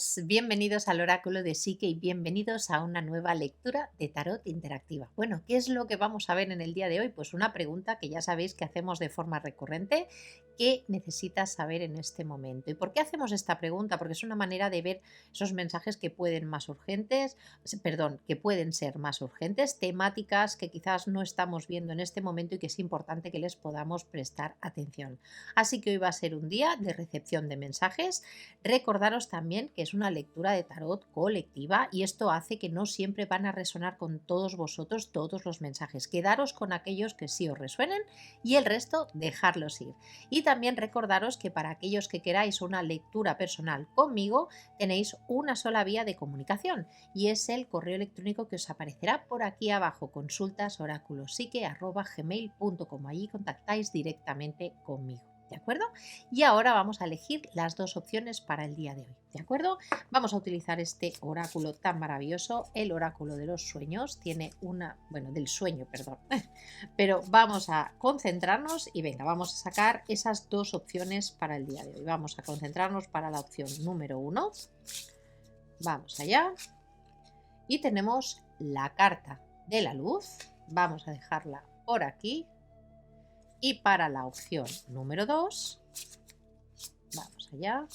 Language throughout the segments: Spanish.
chicos, bienvenidos al Oráculo de Psique y bienvenidos a una nueva lectura de Tarot Interactiva. Bueno, ¿qué es lo que vamos a ver en el día de hoy? Pues una pregunta que ya sabéis que hacemos de forma recurrente. ¿Qué necesitas saber en este momento? ¿Y por qué hacemos esta pregunta? Porque es una manera de ver esos mensajes que pueden más urgentes, perdón, que pueden ser más urgentes, temáticas que quizás no estamos viendo en este momento y que es importante que les podamos prestar atención. Así que hoy va a ser un día de recepción de mensajes. Recordaros también que es una lectura de tarot colectiva y esto hace que no siempre van a resonar con todos vosotros todos los mensajes. Quedaros con aquellos que sí os resuenen y el resto dejarlos ir. Y también recordaros que para aquellos que queráis una lectura personal conmigo tenéis una sola vía de comunicación y es el correo electrónico que os aparecerá por aquí abajo, consultasoraculosique@gmail.com. Allí contactáis directamente conmigo. ¿De acuerdo? Y ahora vamos a elegir las dos opciones para el día de hoy. ¿De acuerdo? Vamos a utilizar este oráculo tan maravilloso, el oráculo de los sueños. Tiene del sueño, perdón. Pero vamos a concentrarnos y venga, vamos a sacar esas dos opciones para el día de hoy. Vamos a concentrarnos para la opción número 1. Vamos allá. Y tenemos la carta de la luz. Vamos a dejarla por aquí. Y para la opción número 2, vamos allá,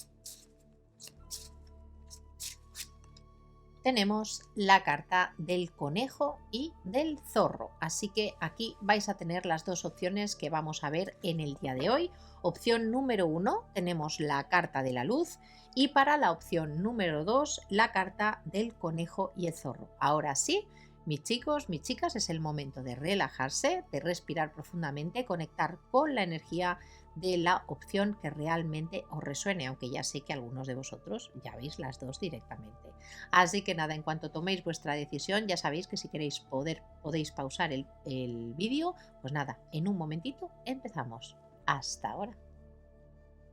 tenemos la carta del conejo y del zorro. Así que aquí vais a tener las dos opciones que vamos a ver en el día de hoy. Opción número 1 tenemos la carta de la luz y para la opción número 2 la carta del conejo y el zorro. Ahora sí, mis chicos, mis chicas, es el momento de relajarse, de respirar profundamente, conectar con la energía de la opción que realmente os resuene, aunque ya sé que algunos de vosotros ya veis las dos directamente. Así que nada, en cuanto toméis vuestra decisión, ya sabéis que si queréis podéis pausar el vídeo. Pues nada, en un momentito empezamos. Hasta ahora.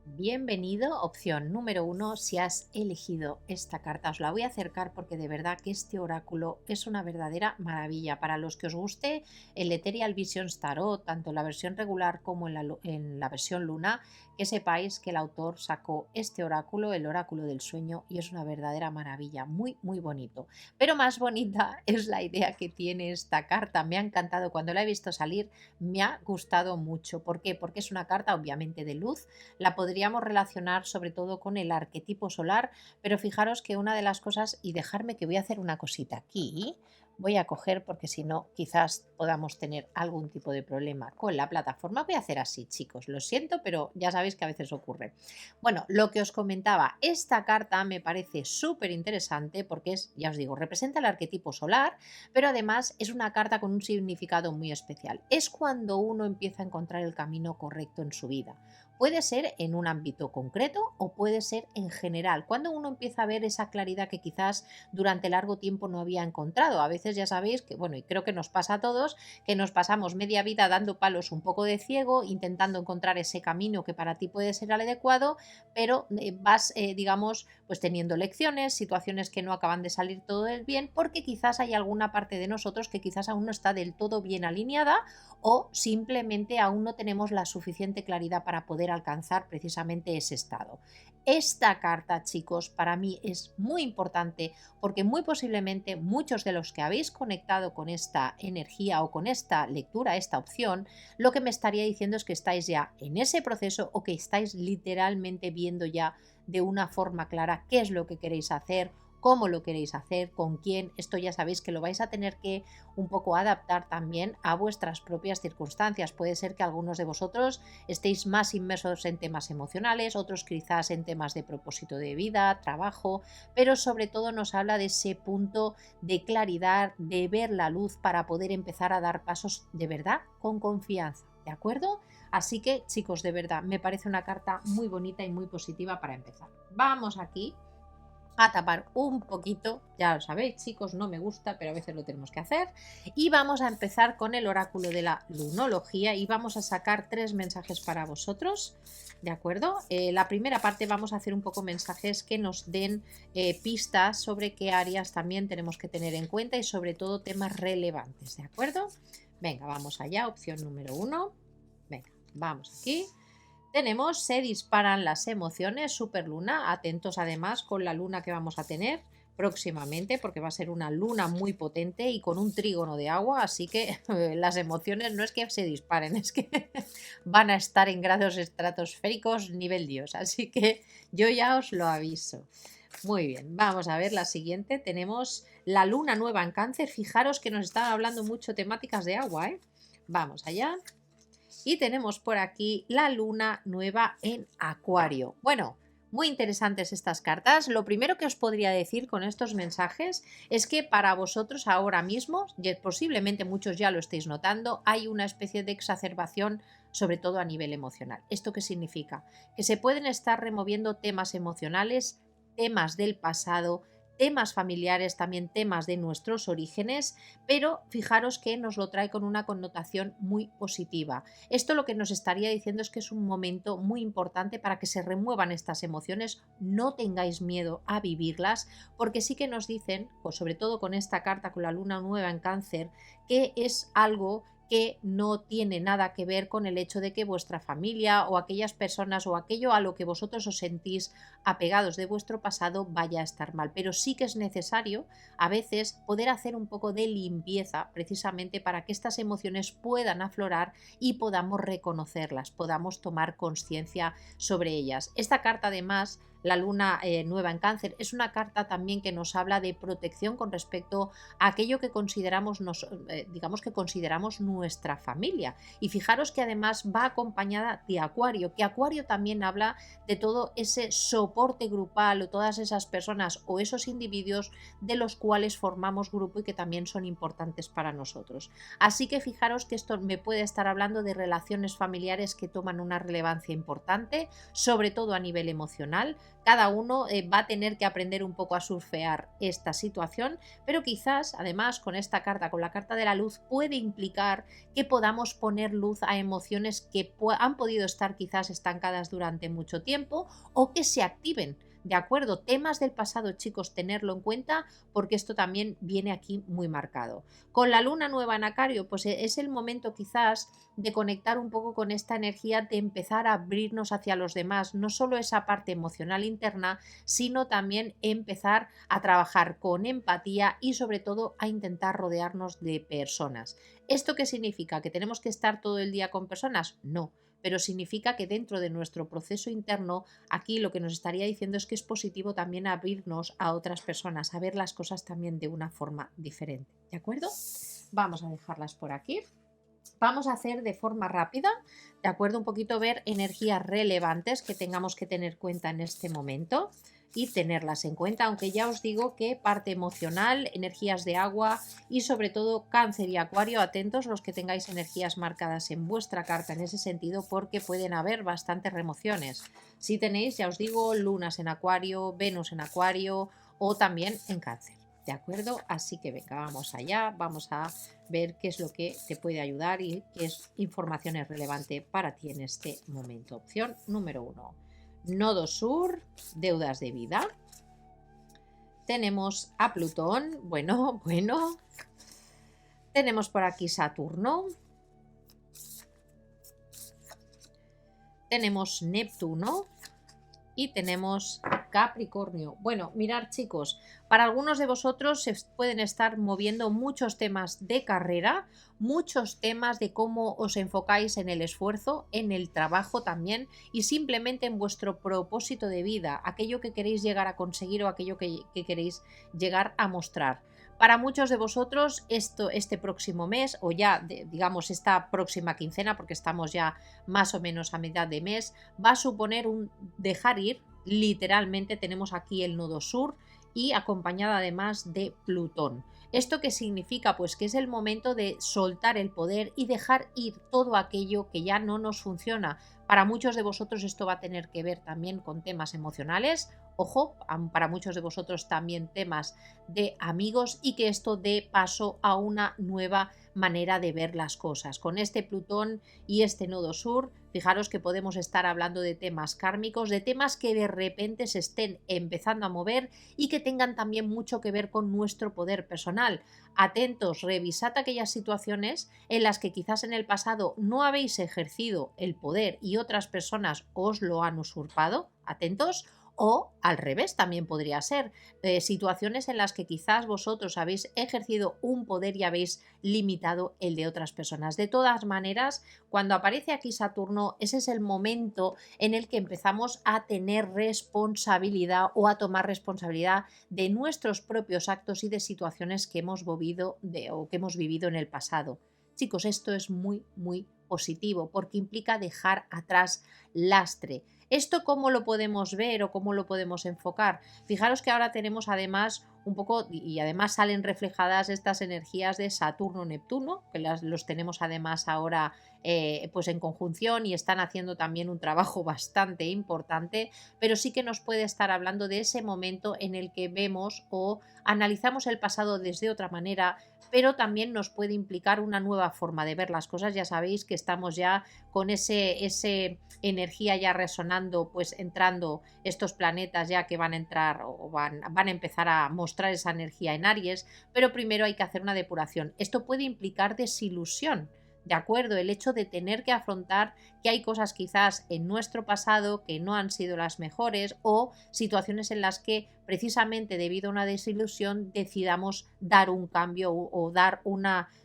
Bienvenido, opción número 1. Si has elegido esta carta, os la voy a acercar porque de verdad que este oráculo es una verdadera maravilla. Para los que os guste el Ethereal Visions Tarot, tanto en la versión regular como en la versión Luna, que sepáis que el autor sacó este oráculo, el oráculo del sueño, y es una verdadera maravilla, muy muy bonito. Pero más bonita es la idea que tiene esta carta. Me ha encantado cuando la he visto salir, me ha gustado mucho. ¿Por qué? Porque es una carta obviamente de luz. La podríamos relacionar sobre todo con el arquetipo solar, pero fijaros que una de las cosas, y dejarme que voy a hacer una cosita aquí, voy a coger porque si no quizás podamos tener algún tipo de problema con la plataforma. Voy a hacer así, chicos, lo siento, pero ya sabéis que a veces ocurre. Bueno, lo que os comentaba, esta carta me parece súper interesante porque es, ya os digo, representa el arquetipo solar, pero además es una carta con un significado muy especial. Es cuando uno empieza a encontrar el camino correcto en su vida. Puede ser en un ámbito concreto o puede ser en general, cuando uno empieza a ver esa claridad que quizás durante largo tiempo no había encontrado. A veces ya sabéis que, bueno, y creo que nos pasa a todos, que nos pasamos media vida dando palos un poco de ciego, intentando encontrar ese camino que para ti puede ser el adecuado, pero vas, digamos, pues teniendo lecciones, situaciones que no acaban de salir todo del bien, porque quizás hay alguna parte de nosotros que quizás aún no está del todo bien alineada o simplemente aún no tenemos la suficiente claridad para poder alcanzar precisamente ese estado. Esta carta, chicos, para mí es muy importante porque muy posiblemente muchos de los que habéis conectado con esta energía o con esta lectura, esta opción, lo que me estaría diciendo es que estáis ya en ese proceso o que estáis literalmente viendo ya de una forma clara qué es lo que queréis hacer, cómo lo queréis hacer, con quién. Esto ya sabéis que lo vais a tener que un poco adaptar también a vuestras propias circunstancias. Puede ser que algunos de vosotros estéis más inmersos en temas emocionales, otros quizás en temas de propósito de vida, trabajo, pero sobre todo nos habla de ese punto de claridad, de ver la luz para poder empezar a dar pasos de verdad con confianza. ¿De acuerdo? Así que, chicos, de verdad, me parece una carta muy bonita y muy positiva para empezar. Vamos aquí a tapar un poquito, ya lo sabéis, chicos, no me gusta, pero a veces lo tenemos que hacer. Y vamos a empezar con el oráculo de la lunología y vamos a sacar 3 mensajes para vosotros, ¿de acuerdo? La primera parte vamos a hacer un poco mensajes que nos den pistas sobre qué áreas también tenemos que tener en cuenta y sobre todo temas relevantes, ¿de acuerdo? Venga, vamos allá, opción número 1. Venga, vamos aquí. Tenemos, se disparan las emociones, superluna, atentos además con la luna que vamos a tener próximamente, porque va a ser una luna muy potente y con un trígono de agua, así que las emociones no es que se disparen, es que van a estar en grados estratosféricos nivel Dios, así que yo ya os lo aviso. Muy bien, vamos a ver la siguiente. Tenemos la luna nueva en Cáncer. Fijaros que nos están hablando mucho temáticas de agua, ¿eh? Vamos allá. Y tenemos por aquí la luna nueva en Acuario. Bueno, muy interesantes estas cartas. Lo primero que os podría decir con estos mensajes es que para vosotros ahora mismo, y posiblemente muchos ya lo estéis notando, hay una especie de exacerbación, sobre todo a nivel emocional. ¿Esto qué significa? Que se pueden estar removiendo temas emocionales, temas del pasado, temas familiares, también temas de nuestros orígenes, pero fijaros que nos lo trae con una connotación muy positiva. Esto lo que nos estaría diciendo es que es un momento muy importante para que se remuevan estas emociones, no tengáis miedo a vivirlas, porque sí que nos dicen, pues sobre todo con esta carta con la luna nueva en Cáncer, que es algo que no tiene nada que ver con el hecho de que vuestra familia o aquellas personas o aquello a lo que vosotros os sentís apegados de vuestro pasado vaya a estar mal. Pero sí que es necesario a veces poder hacer un poco de limpieza precisamente para que estas emociones puedan aflorar y podamos reconocerlas, podamos tomar conciencia sobre ellas. Esta carta además, la luna nueva en Cáncer, es una carta también que nos habla de protección con respecto a aquello que consideramos, digamos que consideramos nuestra familia. Y fijaros que además va acompañada de Acuario, que Acuario también habla de todo ese soporte grupal o todas esas personas o esos individuos de los cuales formamos grupo y que también son importantes para nosotros. Así que fijaros que esto me puede estar hablando de relaciones familiares que toman una relevancia importante, sobre todo a nivel emocional. Cada uno va a tener que aprender un poco a surfear esta situación, pero quizás además con esta carta, con la carta de la luz, puede implicar que podamos poner luz a emociones que han podido estar quizás estancadas durante mucho tiempo o que se activen. ¿De acuerdo? Temas del pasado, chicos, tenerlo en cuenta porque esto también viene aquí muy marcado. Con la luna nueva en Acuario, pues es el momento quizás de conectar un poco con esta energía de empezar a abrirnos hacia los demás, no solo esa parte emocional interna, sino también empezar a trabajar con empatía y sobre todo a intentar rodearnos de personas. ¿Esto qué significa? ¿Que tenemos que estar todo el día con personas? No, pero significa que dentro de nuestro proceso interno, aquí lo que nos estaría diciendo es que es positivo también abrirnos a otras personas, a ver las cosas también de una forma diferente. ¿De acuerdo? Vamos a dejarlas por aquí. Vamos a hacer de forma rápida, ¿de acuerdo? Un poquito ver energías relevantes que tengamos que tener cuenta en este momento y tenerlas en cuenta, aunque ya os digo que parte emocional, energías de agua y sobre todo Cáncer y Acuario, atentos los que tengáis energías marcadas en vuestra carta en ese sentido porque pueden haber bastantes remociones. Si tenéis, ya os digo, lunas en Acuario, Venus en Acuario o también en Cáncer. ¿De acuerdo? Así que venga, vamos allá, vamos a ver qué es lo que te puede ayudar y qué información es relevante para ti en este momento. Opción número 1. Nodo sur, deudas de vida. Tenemos a Plutón, bueno. Tenemos por aquí Saturno. Tenemos Neptuno. Y tenemos Capricornio. Bueno, mirad chicos, para algunos de vosotros se pueden estar moviendo muchos temas de carrera, muchos temas de cómo os enfocáis en el esfuerzo, en el trabajo también y simplemente en vuestro propósito de vida, aquello que queréis llegar a conseguir o aquello que queréis llegar a mostrar. Para muchos de vosotros este próximo mes o ya digamos esta próxima quincena, porque estamos ya más o menos a mitad de mes, va a suponer un dejar ir. Literalmente tenemos aquí el nodo sur y acompañada además de Plutón. ¿Esto qué significa? Pues que es el momento de soltar el poder y dejar ir todo aquello que ya no nos funciona. Para muchos de vosotros esto va a tener que ver también con temas emocionales. Ojo, para muchos de vosotros también temas de amigos y que esto dé paso a una nueva manera de ver las cosas. Con este Plutón y este nodo sur, fijaros que podemos estar hablando de temas kármicos, de temas que de repente se estén empezando a mover y que tengan también mucho que ver con nuestro poder personal. Atentos, revisad aquellas situaciones en las que quizás en el pasado no habéis ejercido el poder y otras personas os lo han usurpado, atentos, o al revés también podría ser, situaciones en las que quizás vosotros habéis ejercido un poder y habéis limitado el de otras personas. De todas maneras, cuando aparece aquí Saturno, ese es el momento en el que empezamos a tener responsabilidad o a tomar responsabilidad de nuestros propios actos y de situaciones que hemos vivido en el pasado. Chicos, esto es muy, muy positivo porque implica dejar atrás lastre. ¿Esto cómo lo podemos ver o cómo lo podemos enfocar? Fijaros que ahora tenemos además un poco, y además salen reflejadas estas energías de Saturno-Neptuno, que los tenemos además ahora pues en conjunción y están haciendo también un trabajo bastante importante, pero sí que nos puede estar hablando de ese momento en el que vemos o analizamos el pasado desde otra manera, pero también nos puede implicar una nueva forma de ver las cosas. Ya sabéis que estamos ya con ese energía ya resonando, pues entrando estos planetas ya que van a entrar o van a empezar a mostrar esa energía en Aries, pero primero hay que hacer una depuración. Esto puede implicar desilusión. ¿De acuerdo? El hecho de tener que afrontar que hay cosas quizás en nuestro pasado que no han sido las mejores o situaciones en las que precisamente debido a una desilusión decidamos dar un cambio o dar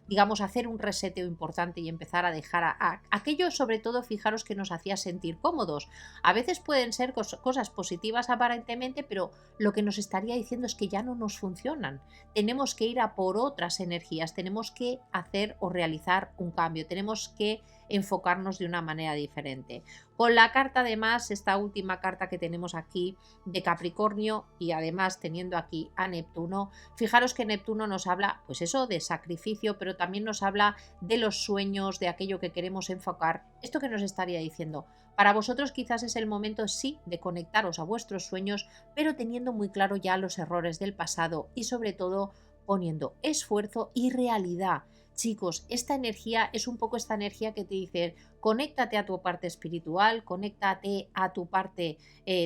digamos, hacer un reseteo importante y empezar a dejar a aquello, sobre todo, fijaros que nos hacía sentir cómodos. A veces pueden ser cosas positivas aparentemente, pero lo que nos estaría diciendo es que ya no nos funcionan. Tenemos que ir a por otras energías, tenemos que hacer o realizar un cambio, tenemos que enfocarnos de una manera diferente. Con la carta además, esta última carta que tenemos aquí de Capricornio y además teniendo aquí a Neptuno, fijaros que Neptuno nos habla pues eso de sacrificio, pero también nos habla de los sueños, de aquello que queremos enfocar. Esto que nos estaría diciendo, para vosotros quizás es el momento sí de conectaros a vuestros sueños, pero teniendo muy claro ya los errores del pasado y sobre todo poniendo esfuerzo y realidad. Chicos, esta energía es un poco esta energía que te dice, conéctate a tu parte espiritual, conéctate a tu parte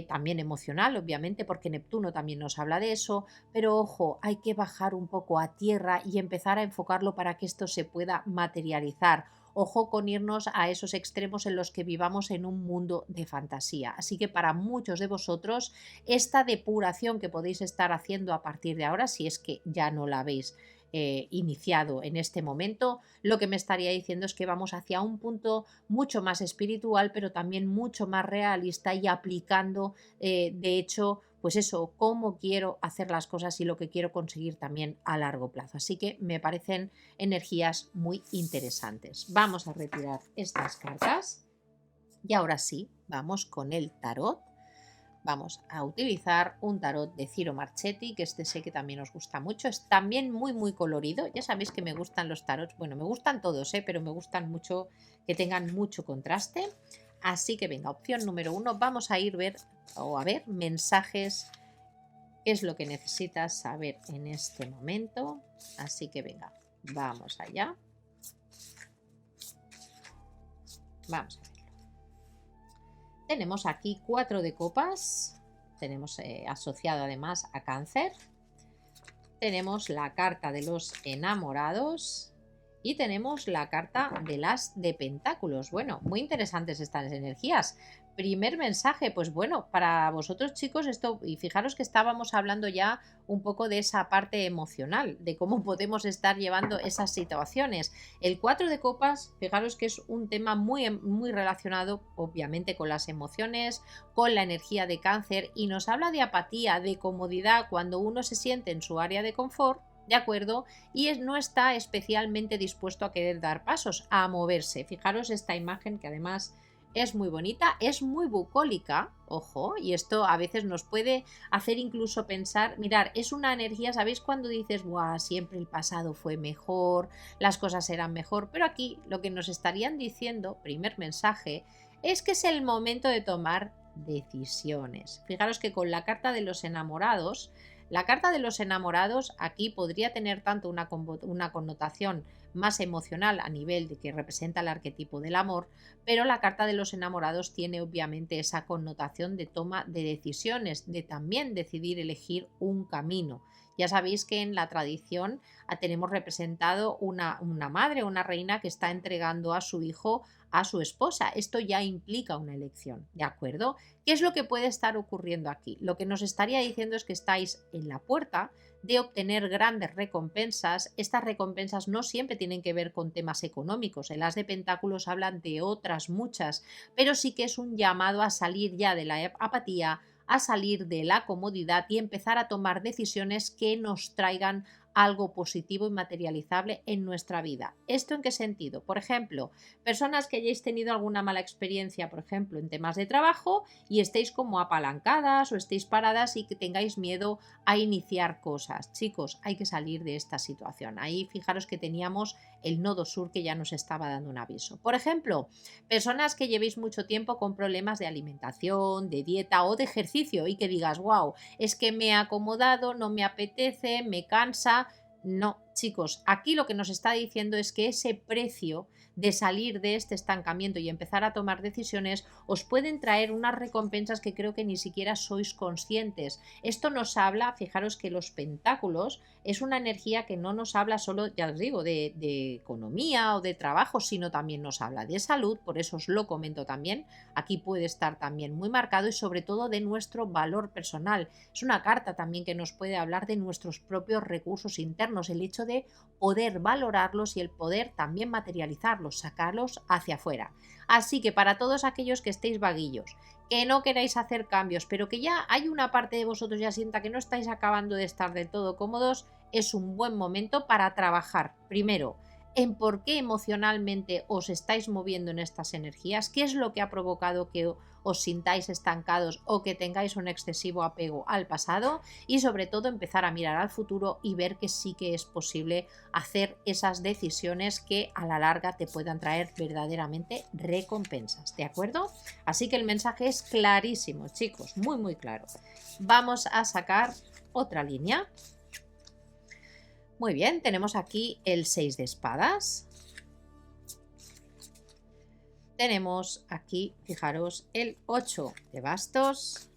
también emocional, obviamente, porque Neptuno también nos habla de eso, pero ojo, hay que bajar un poco a tierra y empezar a enfocarlo para que esto se pueda materializar. Ojo con irnos a esos extremos en los que vivamos en un mundo de fantasía. Así que para muchos de vosotros, esta depuración que podéis estar haciendo a partir de ahora, si es que ya no la veis iniciado en este momento, lo que me estaría diciendo es que vamos hacia un punto mucho más espiritual, pero también mucho más realista y aplicando, de hecho, pues eso, cómo quiero hacer las cosas y lo que quiero conseguir también a largo plazo. Así que me parecen energías muy interesantes. Vamos a retirar estas cartas y ahora sí, vamos con el tarot. Vamos a utilizar un tarot de Ciro Marchetti, que sé que también os gusta mucho. Es también muy, muy colorido. Ya sabéis que me gustan los tarots. Bueno, me gustan todos, pero me gustan mucho que tengan mucho contraste. Así que venga, opción número 1. Vamos a a ver mensajes. ¿Qué es lo que necesitas saber en este momento? Así que venga, vamos allá. Vamos a ver. Tenemos aquí 4 de copas, tenemos asociado además a Cáncer, tenemos la carta de los enamorados y tenemos la carta de las de pentáculos. Bueno, muy interesantes estas energías. Primer mensaje, pues bueno, para vosotros chicos esto, y fijaros que estábamos hablando ya un poco de esa parte emocional, de cómo podemos estar llevando esas situaciones. El 4 de copas, fijaros que es un tema muy, muy relacionado obviamente con las emociones, con la energía de Cáncer y nos habla de apatía, de comodidad cuando uno se siente en su área de confort. ¿De acuerdo? Y no está especialmente dispuesto a querer dar pasos, a moverse. Fijaros esta imagen que además es muy bonita, es muy bucólica, ojo, y esto a veces nos puede hacer incluso pensar, mirar, es una energía, ¿sabéis cuando dices, ¡buah! Siempre el pasado fue mejor, las cosas eran mejor? Pero aquí lo que nos estarían diciendo, primer mensaje, es que es el momento de tomar decisiones. Fijaros que con la carta de los enamorados, la carta de los enamorados aquí podría tener tanto una connotación más emocional a nivel de que representa el arquetipo del amor, pero la carta de los enamorados tiene obviamente esa connotación de toma de decisiones, de también decidir elegir un camino. Ya sabéis que en la tradición tenemos representado una madre, una reina que está entregando a su hijo a su esposa. Esto ya implica una elección, ¿de acuerdo? ¿Qué es lo que puede estar ocurriendo aquí? Lo que nos estaría diciendo es que estáis en la puerta de obtener grandes recompensas. Estas recompensas no siempre tienen que ver con temas económicos. El As de Pentáculos hablan de otras muchas, pero sí que es un llamado a salir ya de la apatía, a salir de la comodidad y empezar a tomar decisiones que nos traigan algo positivo y materializable en nuestra vida. ¿Esto en qué sentido? Por ejemplo, personas que hayáis tenido alguna mala experiencia, por ejemplo, en temas de trabajo y estéis como apalancadas o estéis paradas y que tengáis miedo a iniciar cosas. Chicos, hay que salir de esta situación. Ahí fijaros que teníamos el nodo sur que ya nos estaba dando un aviso. Por ejemplo, personas que llevéis mucho tiempo con problemas de alimentación, de dieta o de ejercicio y que digas, wow, es que me he acomodado, no me apetece, me cansa. No, chicos, aquí lo que nos está diciendo es que ese precio de salir de este estancamiento y empezar a tomar decisiones os pueden traer unas recompensas que creo que ni siquiera sois conscientes. Esto nos habla, fijaros que los pentáculos es una energía que no nos habla solo, ya os digo, de economía o de trabajo, sino también nos habla de salud, por eso os lo comento también. Aquí puede estar también muy marcado y sobre todo de nuestro valor personal. Es una carta también que nos puede hablar de nuestros propios recursos internos, el hecho de poder valorarlos y el poder también materializarlos, sacarlos hacia afuera. Así que para todos aquellos que estéis vaguillos, que no queráis hacer cambios, pero que ya hay una parte de vosotros ya sienta que no estáis acabando de estar del todo cómodos, es un buen momento para trabajar primero en por qué emocionalmente os estáis moviendo en estas energías, qué es lo que ha provocado que os sintáis estancados o que tengáis un excesivo apego al pasado y sobre todo empezar a mirar al futuro y ver que sí que es posible hacer esas decisiones que a la larga te puedan traer verdaderamente recompensas, ¿de acuerdo? Así que el mensaje es clarísimo, chicos, muy muy claro. Vamos a sacar otra línea. Muy bien, tenemos aquí el 6 de espadas. Tenemos aquí, fijaros, el 8 de bastos.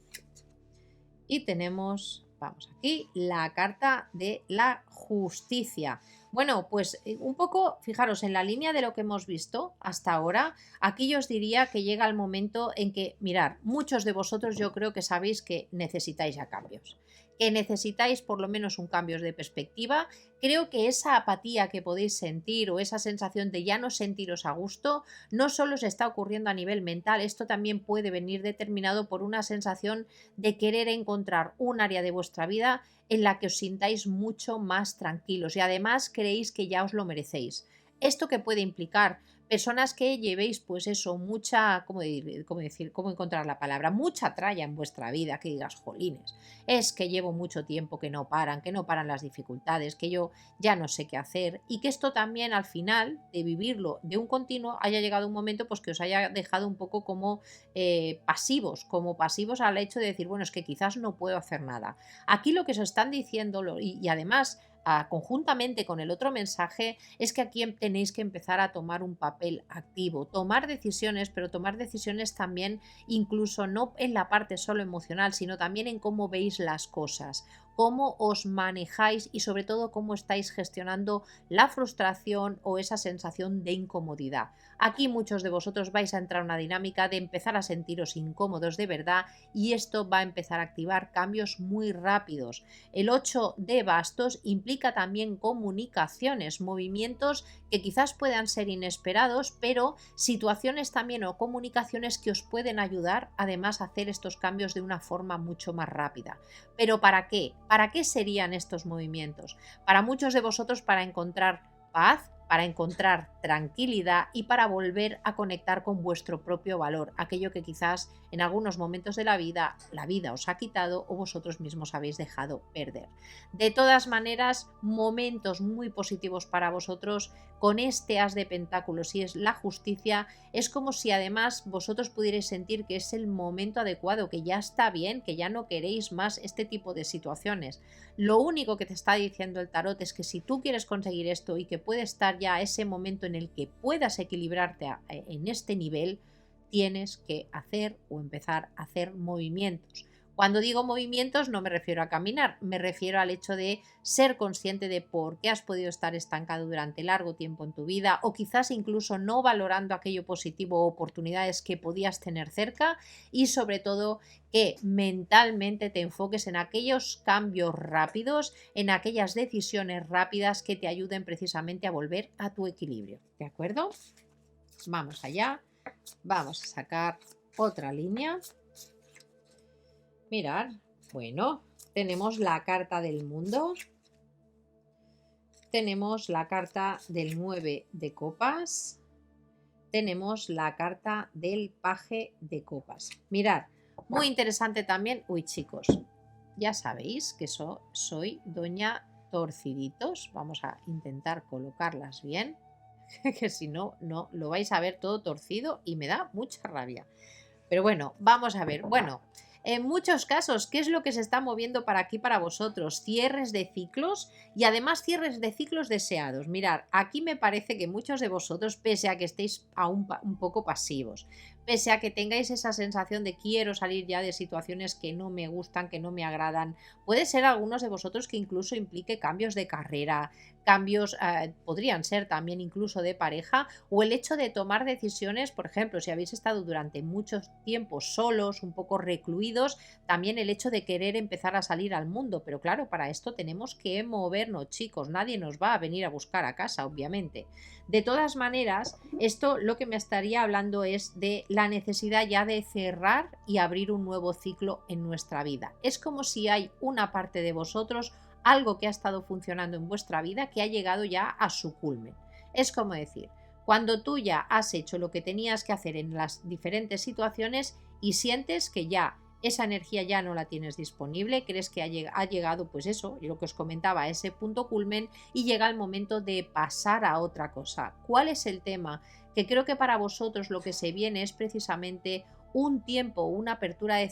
Y tenemos, vamos aquí, la carta de la justicia. Bueno, pues un poco, fijaros, en la línea de lo que hemos visto hasta ahora, aquí yo os diría que llega el momento en que, mirad, muchos de vosotros yo creo que sabéis que necesitáis ya cambios, que necesitáis por lo menos un cambio de perspectiva. Creo que esa apatía que podéis sentir o esa sensación de ya no sentiros a gusto, no solo os está ocurriendo a nivel mental, esto también puede venir determinado por una sensación de querer encontrar un área de vuestra vida en la que os sintáis mucho más tranquilos y además creéis que ya os lo merecéis. ¿Esto qué puede implicar? Personas que llevéis, pues eso, mucha, ¿cómo encontrar la palabra? Mucha tralla en vuestra vida, que digas, jolines, es que llevo mucho tiempo que no paran las dificultades, que yo ya no sé qué hacer y que esto también al final de vivirlo de un continuo haya llegado un momento pues que os haya dejado un poco como pasivos al hecho de decir, bueno, es que quizás no puedo hacer nada. Aquí lo que os están diciendo y además conjuntamente con el otro mensaje es que aquí tenéis que empezar a tomar un papel activo, tomar decisiones, pero tomar decisiones también incluso no en la parte solo emocional, sino también en cómo veis las cosas, cómo os manejáis y sobre todo cómo estáis gestionando la frustración o esa sensación de incomodidad. Aquí muchos de vosotros vais a entrar en una dinámica de empezar a sentiros incómodos de verdad y esto va a empezar a activar cambios muy rápidos. El 8 de bastos implica también comunicaciones, movimientos que quizás puedan ser inesperados, pero situaciones también o comunicaciones que os pueden ayudar además a hacer estos cambios de una forma mucho más rápida. ¿Pero para qué? ¿Para qué serían estos movimientos? Para muchos de vosotros para encontrar paz, para encontrar tranquilidad y para volver a conectar con vuestro propio valor, aquello que quizás en algunos momentos de la vida os ha quitado o vosotros mismos habéis dejado perder. De todas maneras, momentos muy positivos para vosotros con este as de pentáculos y es la justicia, es como si además vosotros pudierais sentir que es el momento adecuado, que ya está bien, que ya no queréis más este tipo de situaciones. Lo único que te está diciendo el tarot es que si tú quieres conseguir esto y que puede estar ya ese momento en el que puedas equilibrarte en este nivel, tienes que hacer o empezar a hacer movimientos. Cuando digo movimientos no me refiero a caminar, me refiero al hecho de ser consciente de por qué has podido estar estancado durante largo tiempo en tu vida o quizás incluso no valorando aquello positivo o oportunidades que podías tener cerca y sobre todo que mentalmente te enfoques en aquellos cambios rápidos, en aquellas decisiones rápidas que te ayuden precisamente a volver a tu equilibrio. ¿De acuerdo? Vamos allá. Vamos a sacar otra línea. Mirad, bueno, tenemos la carta del mundo. Tenemos la carta del 9 de copas. Tenemos la carta del paje de copas. Mirad, muy interesante también. Uy, chicos, ya sabéis que soy doña Torciditos. Vamos a intentar colocarlas bien, que si no, no lo vais a ver todo torcido y me da mucha rabia. Pero bueno, vamos a ver. Bueno, en muchos casos, ¿qué es lo que se está moviendo para aquí para vosotros? Cierres de ciclos y además cierres de ciclos deseados. Mirad, aquí me parece que muchos de vosotros, pese a que estéis aún un poco pasivos, pese a que tengáis esa sensación de quiero salir ya de situaciones que no me gustan, que no me agradan, puede ser algunos de vosotros que incluso implique cambios de carrera, cambios, podrían ser también incluso de pareja, o el hecho de tomar decisiones, por ejemplo, si habéis estado durante mucho tiempo solos, un poco recluidos, también el hecho de querer empezar a salir al mundo, pero claro, para esto tenemos que movernos, chicos, nadie nos va a venir a buscar a casa, obviamente. De todas maneras, esto lo que me estaría hablando es de la necesidad ya de cerrar y abrir un nuevo ciclo en nuestra vida. Es como si hay una parte de vosotros, algo que ha estado funcionando en vuestra vida que ha llegado ya a su culmen. Es como decir, cuando tú ya has hecho lo que tenías que hacer en las diferentes situaciones y sientes que ya esa energía ya no la tienes disponible, crees que ha llegado, pues eso, lo que os comentaba, a ese punto culmen y llega el momento de pasar a otra cosa. ¿Cuál es el tema? Que creo que para vosotros lo que se viene es precisamente un tiempo, una apertura de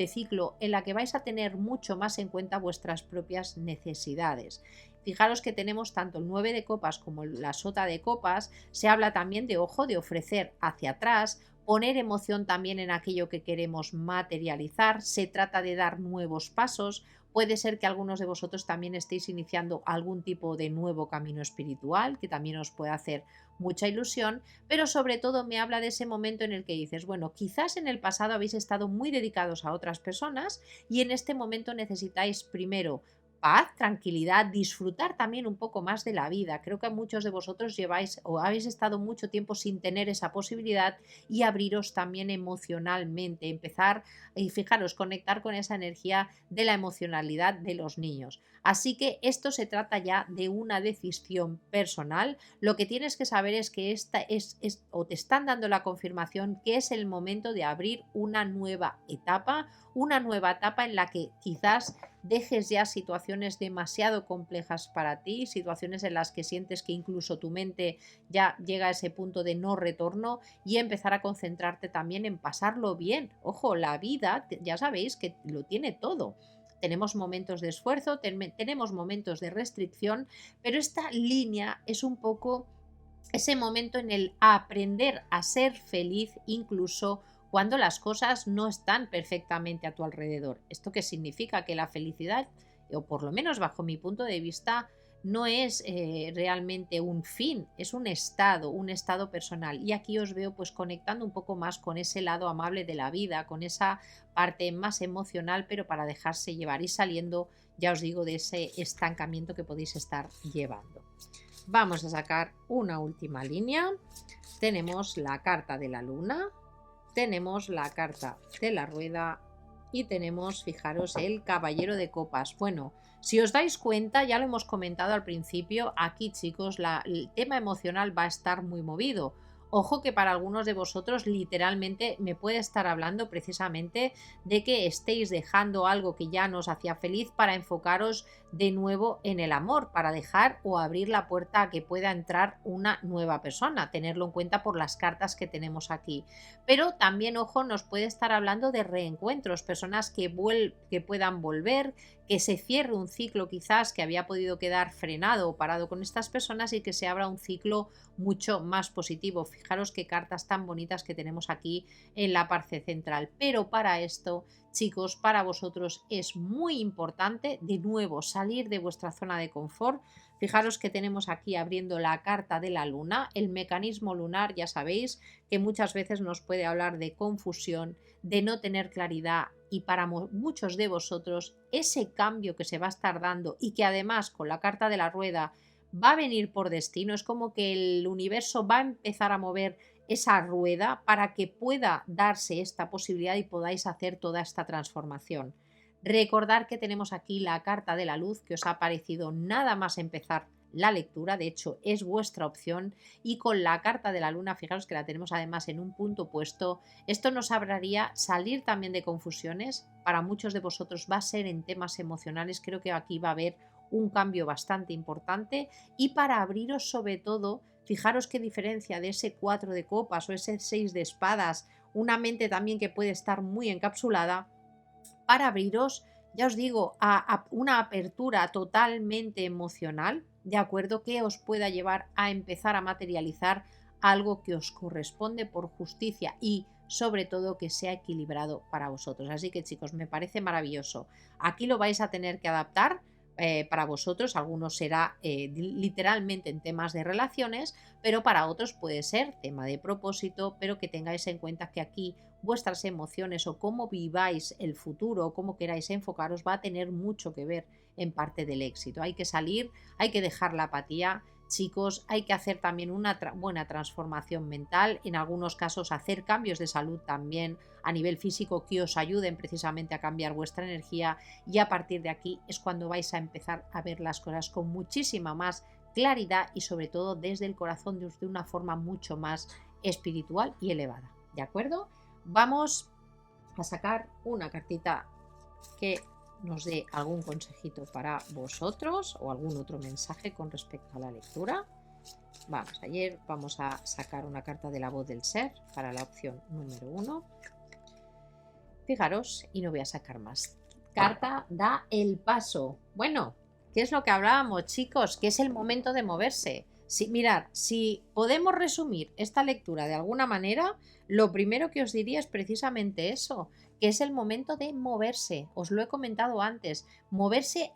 ciclo en la que vais a tener mucho más en cuenta vuestras propias necesidades. Fijaros que tenemos tanto el 9 de copas como la sota de copas, se habla también de, ojo, de ofrecer hacia atrás, poner emoción también en aquello que queremos materializar, se trata de dar nuevos pasos. Puede ser que algunos de vosotros también estéis iniciando algún tipo de nuevo camino espiritual, que también os puede hacer mucha ilusión, pero sobre todo me habla de ese momento en el que dices, bueno, quizás en el pasado habéis estado muy dedicados a otras personas y en este momento necesitáis primero paz, tranquilidad, disfrutar también un poco más de la vida. Creo que muchos de vosotros lleváis o habéis estado mucho tiempo sin tener esa posibilidad y abriros también emocionalmente, empezar y fijaros, conectar con esa energía de la emocionalidad de los niños. Así que esto se trata ya de una decisión personal. Lo que tienes que saber es que esta o te están dando la confirmación que es el momento de abrir una nueva etapa en la que quizás dejes ya situaciones demasiado complejas para ti, situaciones en las que sientes que incluso tu mente ya llega a ese punto de no retorno y empezar a concentrarte también en pasarlo bien. Ojo, la vida, ya sabéis que lo tiene todo. Tenemos momentos de esfuerzo, tenemos momentos de restricción, pero esta línea es un poco ese momento en el aprender a ser feliz incluso cuando las cosas no están perfectamente a tu alrededor. ¿Esto qué significa? Que la felicidad, o por lo menos bajo mi punto de vista, no es realmente un fin, es un estado personal. Y aquí os veo pues conectando un poco más con ese lado amable de la vida, con esa parte más emocional, pero para dejarse llevar y saliendo, ya os digo, de ese estancamiento que podéis estar llevando. Vamos a sacar una última línea. Tenemos la carta de la luna, tenemos la carta de la rueda y tenemos, fijaros, el caballero de copas. Bueno, si os dais cuenta, ya lo hemos comentado al principio, aquí chicos, el tema emocional va a estar muy movido. Ojo que para algunos de vosotros literalmente me puede estar hablando precisamente de que estéis dejando algo que ya nos hacía feliz para enfocaros de nuevo en el amor, para dejar o abrir la puerta a que pueda entrar una nueva persona, tenerlo en cuenta por las cartas que tenemos aquí. Pero también, ojo, nos puede estar hablando de reencuentros, personas que puedan volver, que se cierre un ciclo quizás que había podido quedar frenado o parado con estas personas y que se abra un ciclo mucho más positivo. Fijaros qué cartas tan bonitas que tenemos aquí en la parte central. Pero para esto, chicos, para vosotros es muy importante, de nuevo, salir de vuestra zona de confort. Fijaros que tenemos aquí abriendo la carta de la luna, el mecanismo lunar, ya sabéis que muchas veces nos puede hablar de confusión, de no tener claridad, y para muchos de vosotros ese cambio que se va a estar dando y que además con la carta de la rueda va a venir por destino, es como que el universo va a empezar a mover esa rueda para que pueda darse esta posibilidad y podáis hacer toda esta transformación. Recordar que tenemos aquí la carta de la luz que os ha parecido nada más empezar la lectura, de hecho es vuestra opción, y con la carta de la luna, fijaros que la tenemos además en un punto opuesto, esto nos hablaría salir también de confusiones, para muchos de vosotros va a ser en temas emocionales, creo que aquí va a haber un cambio bastante importante, y para abriros sobre todo, fijaros qué diferencia de ese 4 de copas o ese 6 de espadas, una mente también que puede estar muy encapsulada, para abriros, ya os digo, a una apertura totalmente emocional, de acuerdo, que os pueda llevar a empezar a materializar algo que os corresponde por justicia y sobre todo que sea equilibrado para vosotros. Así que chicos, me parece maravilloso. Aquí lo vais a tener que adaptar para vosotros, algunos será literalmente en temas de relaciones, pero para otros puede ser tema de propósito, pero que tengáis en cuenta que aquí vuestras emociones o cómo viváis el futuro o cómo queráis enfocaros va a tener mucho que ver en parte del éxito. Hay que salir, hay que dejar la apatía. Chicos, hay que hacer también una buena transformación mental, en algunos casos hacer cambios de salud también a nivel físico que os ayuden precisamente a cambiar vuestra energía, y a partir de aquí es cuando vais a empezar a ver las cosas con muchísima más claridad y sobre todo desde el corazón, de una forma mucho más espiritual y elevada. ¿De acuerdo? Vamos a sacar una cartita que nos dé algún consejito para vosotros o algún otro mensaje con respecto a la lectura. Vamos a sacar una carta de la voz del ser para la opción número 1. Fijaros, y no voy a sacar más. Carta da el paso. Bueno, ¿qué es lo que hablábamos, chicos? Que es el momento de moverse. Mirad, si podemos resumir esta lectura de alguna manera, lo primero que os diría es precisamente eso, que es el momento de moverse. Os lo he comentado antes, moverse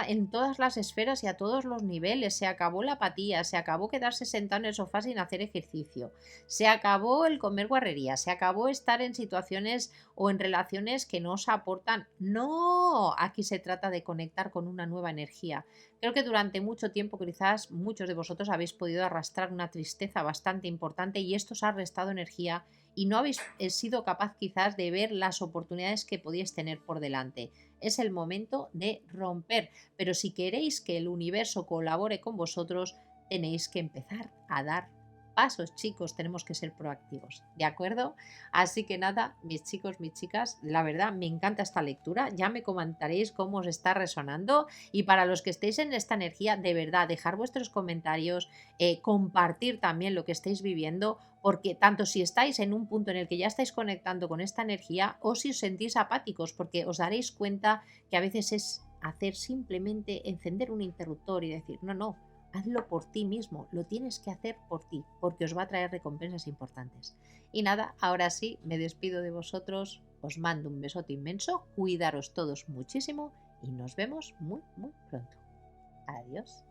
en todas las esferas y a todos los niveles. Se acabó la apatía, se acabó quedarse sentado en el sofá sin hacer ejercicio, se acabó el comer guarrería, se acabó estar en situaciones o en relaciones que no os aportan. No, aquí se trata de conectar con una nueva energía. Creo que durante mucho tiempo quizás muchos de vosotros habéis podido arrastrar una tristeza bastante importante y esto os ha restado energía y no habéis sido capaz quizás de ver las oportunidades que podíais tener por delante. Es el momento de romper, pero si queréis que el universo colabore con vosotros, tenéis que empezar a dar pasos, chicos, tenemos que ser proactivos, ¿de acuerdo? Así que nada, mis chicos, mis chicas, la verdad me encanta esta lectura, ya me comentaréis cómo os está resonando, y para los que estéis en esta energía, de verdad, dejar vuestros comentarios, compartir también lo que estáis viviendo, porque tanto si estáis en un punto en el que ya estáis conectando con esta energía o si os sentís apáticos, porque os daréis cuenta que a veces es hacer simplemente encender un interruptor y decir, no, hazlo por ti mismo, lo tienes que hacer por ti, porque os va a traer recompensas importantes. Y nada, ahora sí, me despido de vosotros, os mando un besote inmenso, cuidaros todos muchísimo y nos vemos muy, muy pronto. Adiós.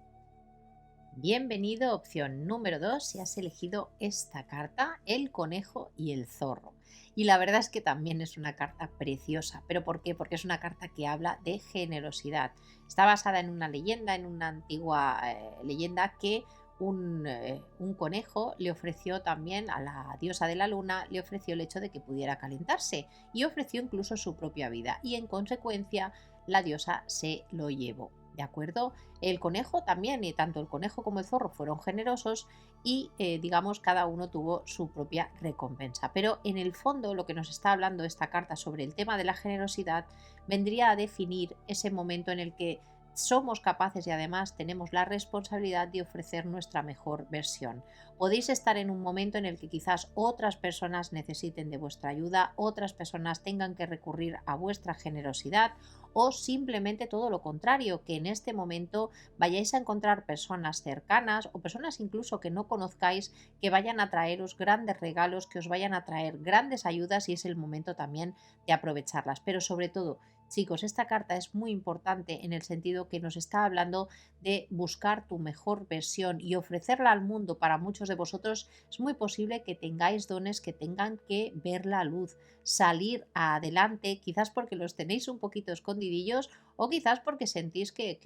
Bienvenido, opción número 2, si has elegido esta carta, el conejo y el zorro. Y la verdad es que también es una carta preciosa. ¿Pero por qué? Porque es una carta que habla de generosidad. Está basada en una leyenda, en una antigua leyenda que un conejo le ofreció también a la diosa de la luna, le ofreció el hecho de que pudiera calentarse y ofreció incluso su propia vida. Y en consecuencia la diosa se lo llevó. ¿De acuerdo? El conejo también, y tanto el conejo como el zorro fueron generosos y digamos cada uno tuvo su propia recompensa. Pero en el fondo lo que nos está hablando esta carta sobre el tema de la generosidad vendría a definir ese momento en el que somos capaces y además tenemos la responsabilidad de ofrecer nuestra mejor versión. Podéis estar en un momento en el que quizás otras personas necesiten de vuestra ayuda, otras personas tengan que recurrir a vuestra generosidad o simplemente todo lo contrario, que en este momento vayáis a encontrar personas cercanas o personas incluso que no conozcáis que vayan a traeros grandes regalos, que os vayan a traer grandes ayudas y es el momento también de aprovecharlas. Pero sobre todo, chicos, esta carta es muy importante en el sentido que nos está hablando de buscar tu mejor versión y ofrecerla al mundo. Para muchos de vosotros es muy posible que tengáis dones que tengan que ver la luz, salir adelante, quizás porque los tenéis un poquito escondidillos o quizás porque sentís que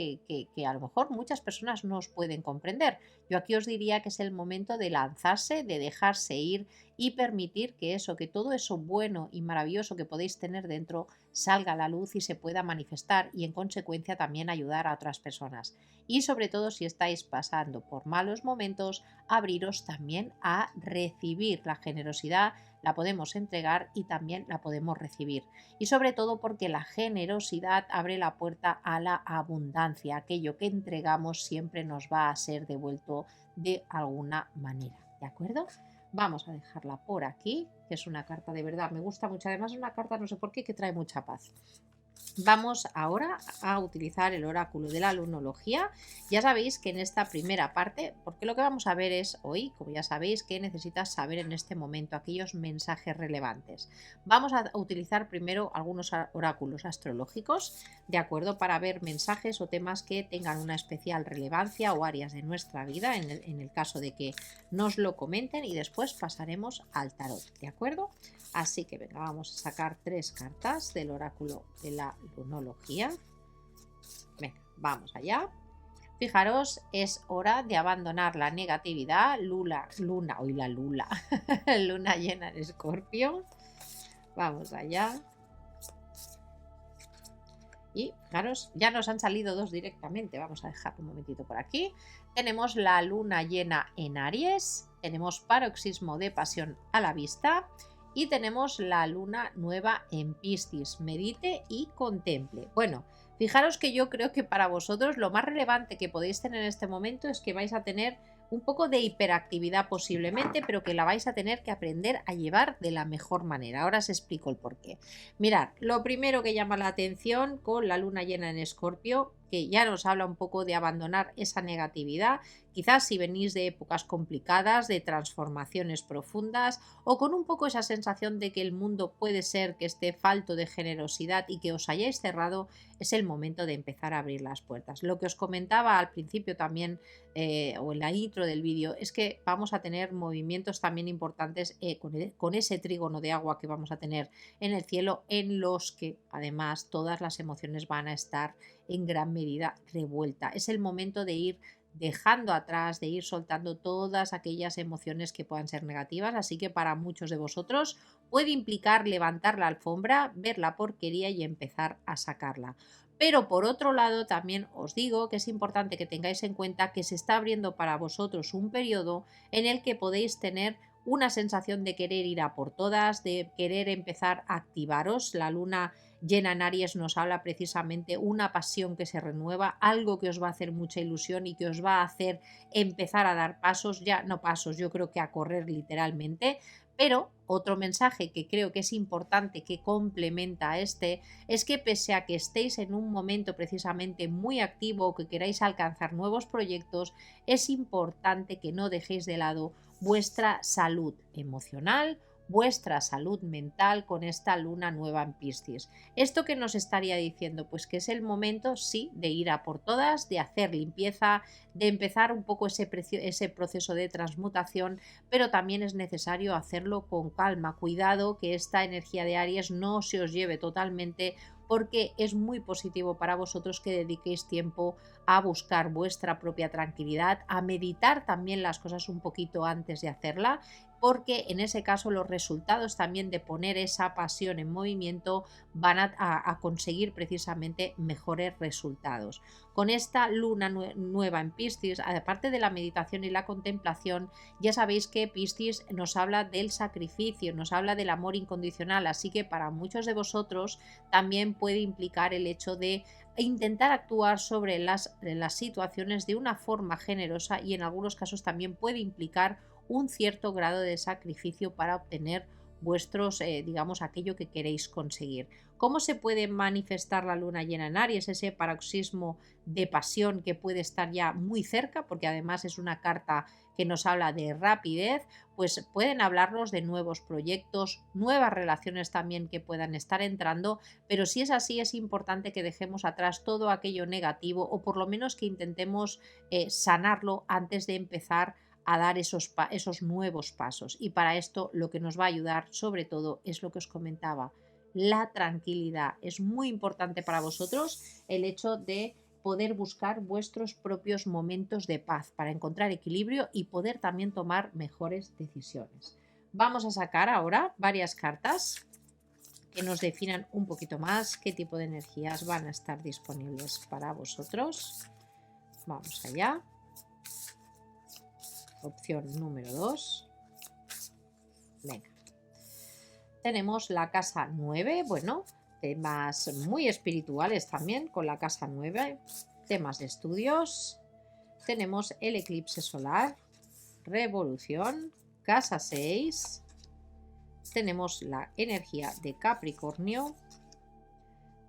a lo mejor muchas personas no os pueden comprender. Yo aquí os diría que es el momento de lanzarse, de dejarse ir y permitir que todo eso bueno y maravilloso que podéis tener dentro salga a la luz y se pueda manifestar y en consecuencia también ayudar a otras personas. Y sobre todo si estáis pasando por malos momentos, abriros también a recibir la generosidad, la podemos entregar y también la podemos recibir. Y sobre todo porque la generosidad abre la puerta a la abundancia. Aquello que entregamos siempre nos va a ser devuelto de alguna manera. ¿De acuerdo? Vamos a dejarla por aquí, que es una carta de verdad, me gusta mucho. Además es una carta, no sé por qué, que trae mucha paz. Vamos ahora a utilizar el oráculo de la lunología. Ya sabéis que en esta primera parte, porque lo que vamos a ver es hoy, como ya sabéis, que necesitas saber en este momento aquellos mensajes relevantes. Vamos a utilizar primero algunos oráculos astrológicos, de acuerdo, para ver mensajes o temas que tengan una especial relevancia o áreas de nuestra vida, en el caso de que nos lo comenten, y después pasaremos al tarot, ¿de acuerdo? Así que venga, vamos a sacar 3 cartas del oráculo de la lunología. Venga, vamos allá. Fijaros, es hora de abandonar la negatividad. Luna llena en Escorpio. Vamos allá. Y fijaros, ya nos han salido 2 directamente. Vamos a dejar un momentito por aquí. Tenemos la luna llena en Aries. Tenemos paroxismo de pasión a la vista. Y tenemos la luna nueva en Piscis. Medite y contemple. Bueno, fijaros que yo creo que para vosotros lo más relevante que podéis tener en este momento es que vais a tener un poco de hiperactividad posiblemente, pero que la vais a tener que aprender a llevar de la mejor manera. Ahora os explico el porqué. Mirad, lo primero que llama la atención con la luna llena en Escorpio, que ya nos habla un poco de abandonar esa negatividad, quizás si venís de épocas complicadas, de transformaciones profundas o con un poco esa sensación de que el mundo puede ser que esté falto de generosidad y que os hayáis cerrado, es el momento de empezar a abrir las puertas. Lo que os comentaba al principio también o en la intro del vídeo es que vamos a tener movimientos también importantes con ese trígono de agua que vamos a tener en el cielo, en los que además todas las emociones van a estar en gran medida revuelta. Es el momento de ir dejando atrás, de ir soltando todas aquellas emociones que puedan ser negativas, así que para muchos de vosotros puede implicar levantar la alfombra, ver la porquería y empezar a sacarla. Pero por otro lado también os digo que es importante que tengáis en cuenta que se está abriendo para vosotros un periodo en el que podéis tener una sensación de querer ir a por todas, de querer empezar a activaros. La luna llena en Aries nos habla precisamente una pasión que se renueva, algo que os va a hacer mucha ilusión y que os va a hacer empezar a dar pasos, ya no pasos, yo creo que a correr literalmente. Pero otro mensaje que creo que es importante, que complementa a este, es que pese a que estéis en un momento precisamente muy activo o que queráis alcanzar nuevos proyectos, es importante que no dejéis de lado vuestra salud emocional, vuestra salud mental con esta luna nueva en Piscis. ¿Esto qué nos estaría diciendo? Pues que es el momento, sí, de ir a por todas, de hacer limpieza, de empezar un poco ese proceso de transmutación, pero también es necesario hacerlo con calma. Cuidado que esta energía de Aries no se os lleve totalmente, porque es muy positivo para vosotros que dediquéis tiempo a buscar vuestra propia tranquilidad, a meditar también las cosas un poquito antes de hacerla, porque en ese caso los resultados también de poner esa pasión en movimiento van a conseguir precisamente mejores resultados. Con esta luna nueva en Piscis, aparte de la meditación y la contemplación, ya sabéis que Piscis nos habla del sacrificio, nos habla del amor incondicional, así que para muchos de vosotros también puede implicar el hecho de e intentar actuar sobre las situaciones de una forma generosa y en algunos casos también puede implicar un cierto grado de sacrificio para obtener vuestros, digamos, aquello que queréis conseguir. ¿Cómo se puede manifestar la luna llena en Aries? Ese paroxismo de pasión que puede estar ya muy cerca, porque además es una carta que nos habla de rapidez, pues pueden hablarnos de nuevos proyectos, nuevas relaciones también que puedan estar entrando, pero si es así es importante que dejemos atrás todo aquello negativo o por lo menos que intentemos sanarlo antes de empezar a dar esos nuevos pasos. Y para esto lo que nos va a ayudar sobre todo es lo que os comentaba, la tranquilidad. Es muy importante para vosotros el hecho de poder buscar vuestros propios momentos de paz para encontrar equilibrio y poder también tomar mejores decisiones. Vamos a sacar ahora varias cartas que nos definan un poquito más qué tipo de energías van a estar disponibles para vosotros. Vamos allá. Opción número 2. Venga. Tenemos la casa 9, bueno, temas muy espirituales también con la casa 9, temas de estudios. Tenemos el eclipse solar, revolución, casa 6. Tenemos la energía de Capricornio,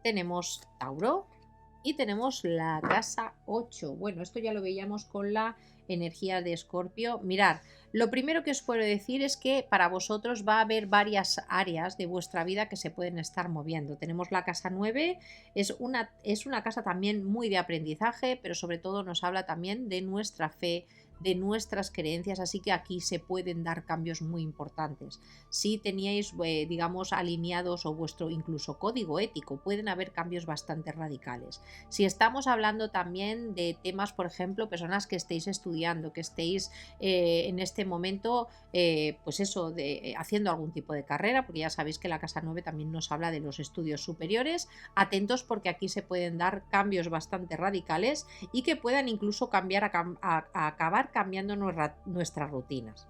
tenemos Tauro y tenemos la casa 8. Bueno, esto ya lo veíamos con la energía de Escorpio. Mirad, lo primero que os puedo decir es que para vosotros va a haber varias áreas de vuestra vida que se pueden estar moviendo. Tenemos la casa 9, es una casa también muy de aprendizaje, pero sobre todo nos habla también de nuestra fe, de nuestras creencias, así que aquí se pueden dar cambios muy importantes. Si teníais, digamos, alineados o vuestro incluso código ético, pueden haber cambios bastante radicales. Si estamos hablando también de temas, por ejemplo, personas que estéis estudiando, que estéis en este momento, pues eso, haciendo algún tipo de carrera, porque ya sabéis que la casa 9 también nos habla de los estudios superiores, atentos porque aquí se pueden dar cambios bastante radicales y que puedan incluso cambiar a acabar cambiando nuestras rutinas.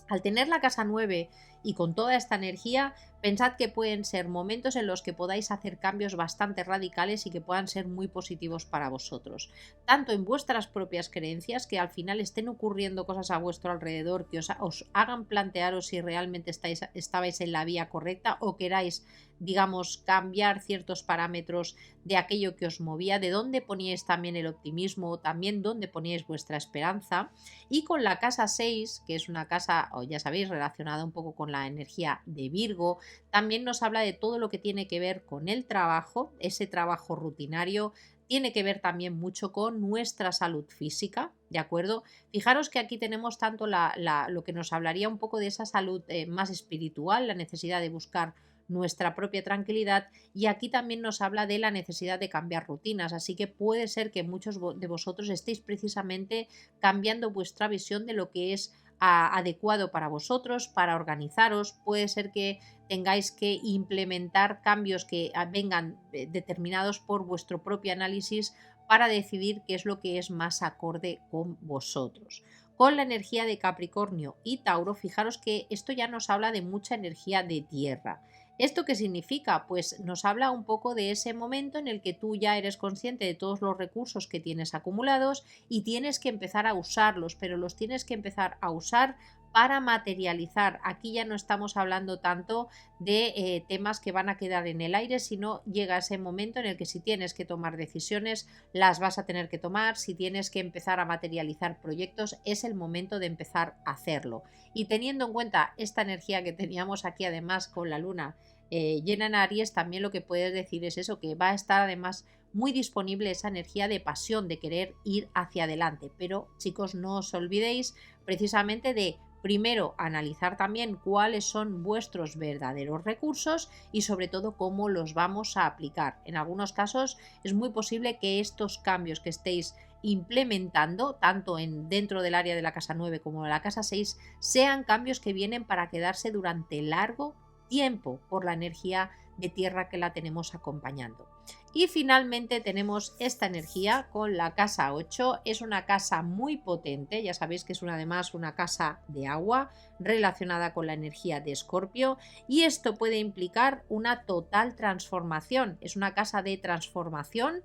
Al tener la casa 9 y con toda esta energía, pensad que pueden ser momentos en los que podáis hacer cambios bastante radicales y que puedan ser muy positivos para vosotros. Tanto en vuestras propias creencias, que al final estén ocurriendo cosas a vuestro alrededor que os hagan plantearos si realmente estabais en la vía correcta o queráis, digamos, cambiar ciertos parámetros de aquello que os movía, de dónde poníais también el optimismo, también dónde poníais vuestra esperanza. Y con la casa 6, que es una casa, ya sabéis, relacionada un poco con la energía de Virgo, también nos habla de todo lo que tiene que ver con el trabajo, ese trabajo rutinario, tiene que ver también mucho con nuestra salud física, ¿de acuerdo? Fijaros que aquí tenemos tanto lo que nos hablaría un poco de esa salud más espiritual, la necesidad de buscar nuestra propia tranquilidad, y aquí también nos habla de la necesidad de cambiar rutinas, así que puede ser que muchos de vosotros estéis precisamente cambiando vuestra visión de lo que es adecuado para vosotros, para organizaros. Puede ser que tengáis que implementar cambios que vengan determinados por vuestro propio análisis para decidir qué es lo que es más acorde con vosotros. Con la energía de Capricornio y Tauro, fijaros que esto ya nos habla de mucha energía de tierra. ¿Esto qué significa? Pues nos habla un poco de ese momento en el que tú ya eres consciente de todos los recursos que tienes acumulados y tienes que empezar a usarlos, pero los tienes que empezar a usar para materializar. Aquí ya no estamos hablando tanto de temas que van a quedar en el aire, sino llega ese momento en el que si tienes que tomar decisiones, las vas a tener que tomar. Si tienes que empezar a materializar proyectos, es el momento de empezar a hacerlo. Y teniendo en cuenta esta energía que teníamos aquí además con la luna llena en Aries, también lo que puedes decir es eso, que va a estar además muy disponible esa energía de pasión, de querer ir hacia adelante. Pero chicos, no os olvidéis precisamente de primero analizar también cuáles son vuestros verdaderos recursos y sobre todo cómo los vamos a aplicar. En algunos casos es muy posible que estos cambios que estéis implementando tanto dentro del área de la casa 9 como de la casa 6 sean cambios que vienen para quedarse durante largo tiempo por la energía de tierra que la tenemos acompañando. Y finalmente tenemos esta energía con la casa 8, es una casa muy potente, ya sabéis que es además una casa de agua relacionada con la energía de Escorpio, y esto puede implicar una total transformación, es una casa de transformación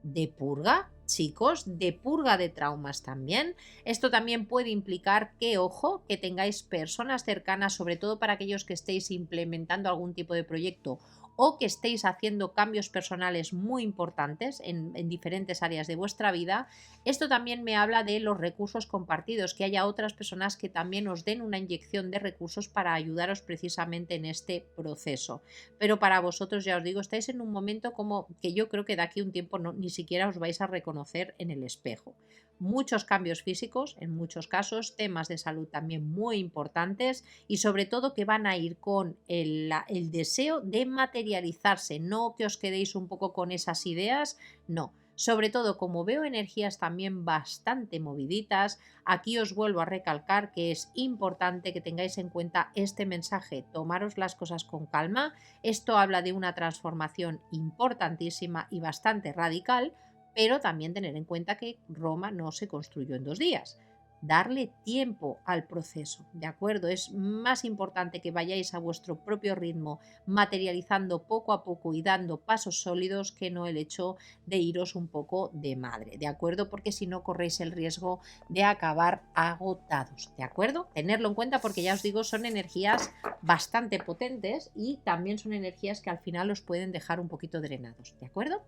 de purga, chicos, de purga de traumas también. Esto también puede implicar que, ojo, que tengáis personas cercanas, sobre todo para aquellos que estéis implementando algún tipo de proyecto o que estéis haciendo cambios personales muy importantes en diferentes áreas de vuestra vida. Esto también me habla de los recursos compartidos, que haya otras personas que también os den una inyección de recursos para ayudaros precisamente en este proceso. Pero para vosotros, ya os digo, estáis en un momento como que yo creo que de aquí a un tiempo ni siquiera os vais a reconocer en el espejo. Muchos cambios físicos, en muchos casos, temas de salud también muy importantes y sobre todo que van a ir con el deseo de materializarse, no que os quedéis un poco con esas ideas, no. Sobre todo, como veo energías también bastante moviditas, aquí os vuelvo a recalcar que es importante que tengáis en cuenta este mensaje, tomaros las cosas con calma. Esto habla de una transformación importantísima y bastante radical, pero también tener en cuenta que Roma no se construyó en 2 días. Darle tiempo al proceso, ¿de acuerdo? Es más importante que vayáis a vuestro propio ritmo, materializando poco a poco y dando pasos sólidos, que no el hecho de iros un poco de madre, ¿de acuerdo? Porque si no corréis el riesgo de acabar agotados, ¿de acuerdo? Tenerlo en cuenta porque ya os digo, son energías bastante potentes y también son energías que al final os pueden dejar un poquito drenados, ¿de acuerdo?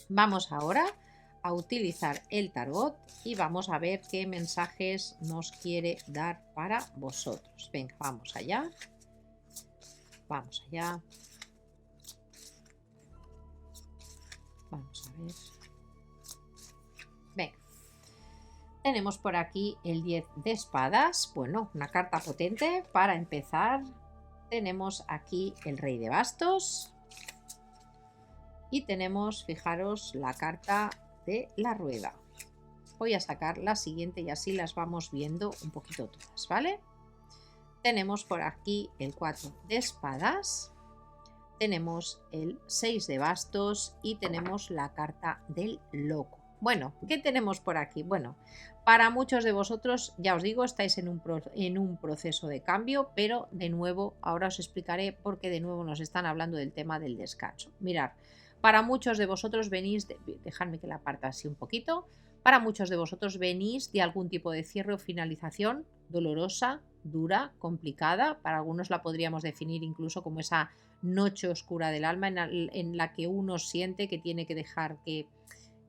Vamos ahora a utilizar el tarot y vamos a ver qué mensajes nos quiere dar para vosotros. Venga, vamos allá. Vamos allá. Vamos a ver. Venga. Tenemos por aquí el 10 de espadas. Bueno, una carta potente para empezar. Tenemos aquí el rey de bastos. Y tenemos, fijaros, la carta de la rueda. Voy a sacar la siguiente y así las vamos viendo un poquito todas, ¿vale? Tenemos por aquí el 4 de espadas, tenemos el 6 de bastos y tenemos la carta del loco. Bueno, ¿qué tenemos por aquí? Bueno, para muchos de vosotros, ya os digo, estáis en un proceso de cambio, pero de nuevo, ahora os explicaré por qué de nuevo nos están hablando del tema del descanso. Mirad, para muchos de vosotros venís, dejadme que la aparta así un poquito, para muchos de vosotros venís de algún tipo de cierre o finalización dolorosa, dura, complicada. Para algunos la podríamos definir incluso como esa noche oscura del alma en la que uno siente que tiene que dejar que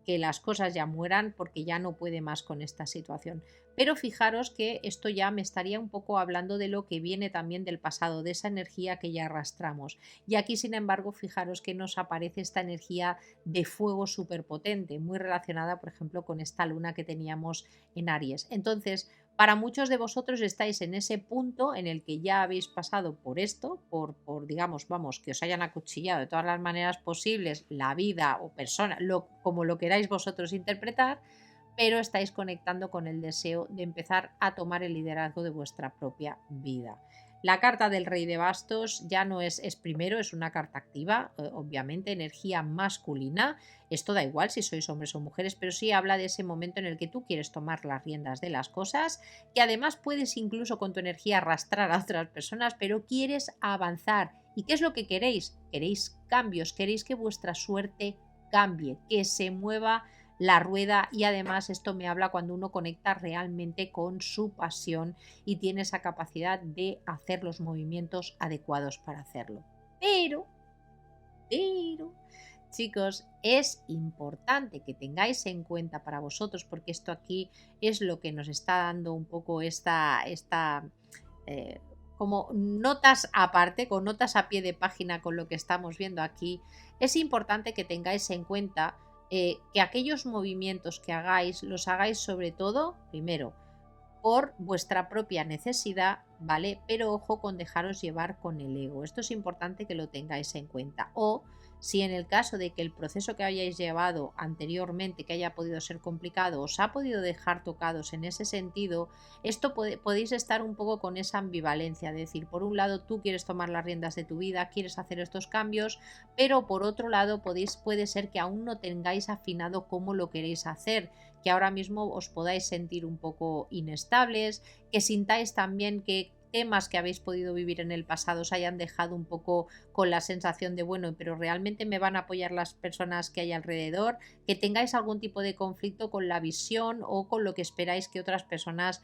las cosas ya mueran porque ya no puede más con esta situación. Pero fijaros que esto ya me estaría un poco hablando de lo que viene también del pasado, de esa energía que ya arrastramos. Y aquí, sin embargo, fijaros que nos aparece esta energía de fuego superpotente, muy relacionada, por ejemplo, con esta luna que teníamos en Aries. Entonces, para muchos de vosotros estáis en ese punto en el que ya habéis pasado por esto, por digamos, vamos, que os hayan acuchillado de todas las maneras posibles, la vida o persona, como lo queráis vosotros interpretar, pero estáis conectando con el deseo de empezar a tomar el liderazgo de vuestra propia vida. La carta del rey de bastos ya no es primero, es una carta activa, obviamente, energía masculina. Esto da igual si sois hombres o mujeres, pero sí habla de ese momento en el que tú quieres tomar las riendas de las cosas, que además puedes incluso con tu energía arrastrar a otras personas, pero quieres avanzar. ¿Y qué es lo que queréis? Queréis cambios, queréis que vuestra suerte cambie, que se mueva la rueda, y además esto me habla cuando uno conecta realmente con su pasión y tiene esa capacidad de hacer los movimientos adecuados para hacerlo. Pero, chicos, es importante que tengáis en cuenta para vosotros, porque esto aquí es lo que nos está dando un poco como notas aparte, con notas a pie de página con lo que estamos viendo aquí. Es importante que tengáis en cuenta que aquellos movimientos que hagáis, los hagáis sobre todo, primero, por vuestra propia necesidad, ¿vale? Pero ojo con dejaros llevar con el ego. Esto es importante que lo tengáis en cuenta. O si en el caso de que el proceso que hayáis llevado anteriormente, que haya podido ser complicado, os ha podido dejar tocados en ese sentido, esto podéis estar un poco con esa ambivalencia, de decir, por un lado tú quieres tomar las riendas de tu vida, quieres hacer estos cambios, pero por otro lado puede ser que aún no tengáis afinado cómo lo queréis hacer, que ahora mismo os podáis sentir un poco inestables, que sintáis también que temas que habéis podido vivir en el pasado os hayan dejado un poco con la sensación de, bueno, pero realmente me van a apoyar las personas que hay alrededor, que tengáis algún tipo de conflicto con la visión o con lo que esperáis que otras personas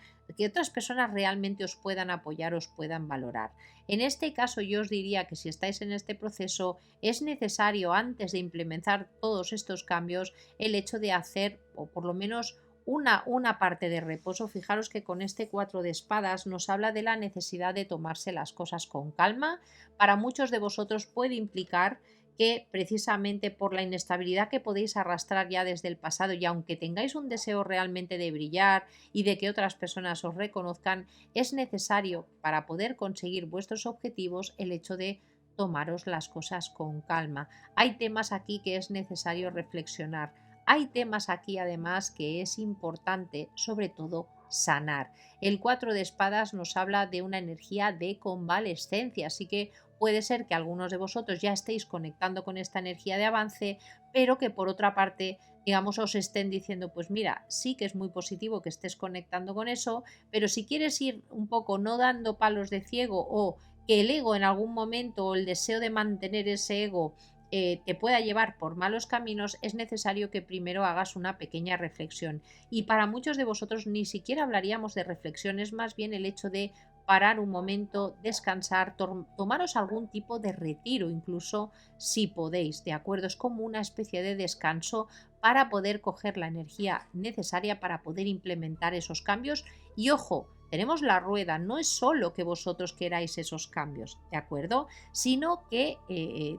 realmente os puedan apoyar, os puedan valorar. En este caso yo os diría que si estáis en este proceso es necesario, antes de implementar todos estos cambios, el hecho de hacer, o por lo menos una parte de reposo. Fijaros que con este 4 de espadas nos habla de la necesidad de tomarse las cosas con calma. Para muchos de vosotros puede implicar que precisamente por la inestabilidad que podéis arrastrar ya desde el pasado, y aunque tengáis un deseo realmente de brillar y de que otras personas os reconozcan, es necesario para poder conseguir vuestros objetivos el hecho de tomaros las cosas con calma. Hay temas aquí que es necesario reflexionar. Hay temas aquí además que es importante, sobre todo, sanar. El 4 de espadas nos habla de una energía de convalescencia, así que puede ser que algunos de vosotros ya estéis conectando con esta energía de avance, pero que por otra parte, digamos, os estén diciendo, pues mira, sí que es muy positivo que estés conectando con eso, pero si quieres ir un poco no dando palos de ciego, o que el ego en algún momento, o el deseo de mantener ese ego te pueda llevar por malos caminos, es necesario que primero hagas una pequeña reflexión. Y para muchos de vosotros ni siquiera hablaríamos de reflexión, es más bien el hecho de parar un momento, descansar, tomaros algún tipo de retiro, incluso si podéis, ¿de acuerdo? Es como una especie de descanso para poder coger la energía necesaria para poder implementar esos cambios. Y ojo, tenemos la rueda, no es solo que vosotros queráis esos cambios, ¿de acuerdo? Sino que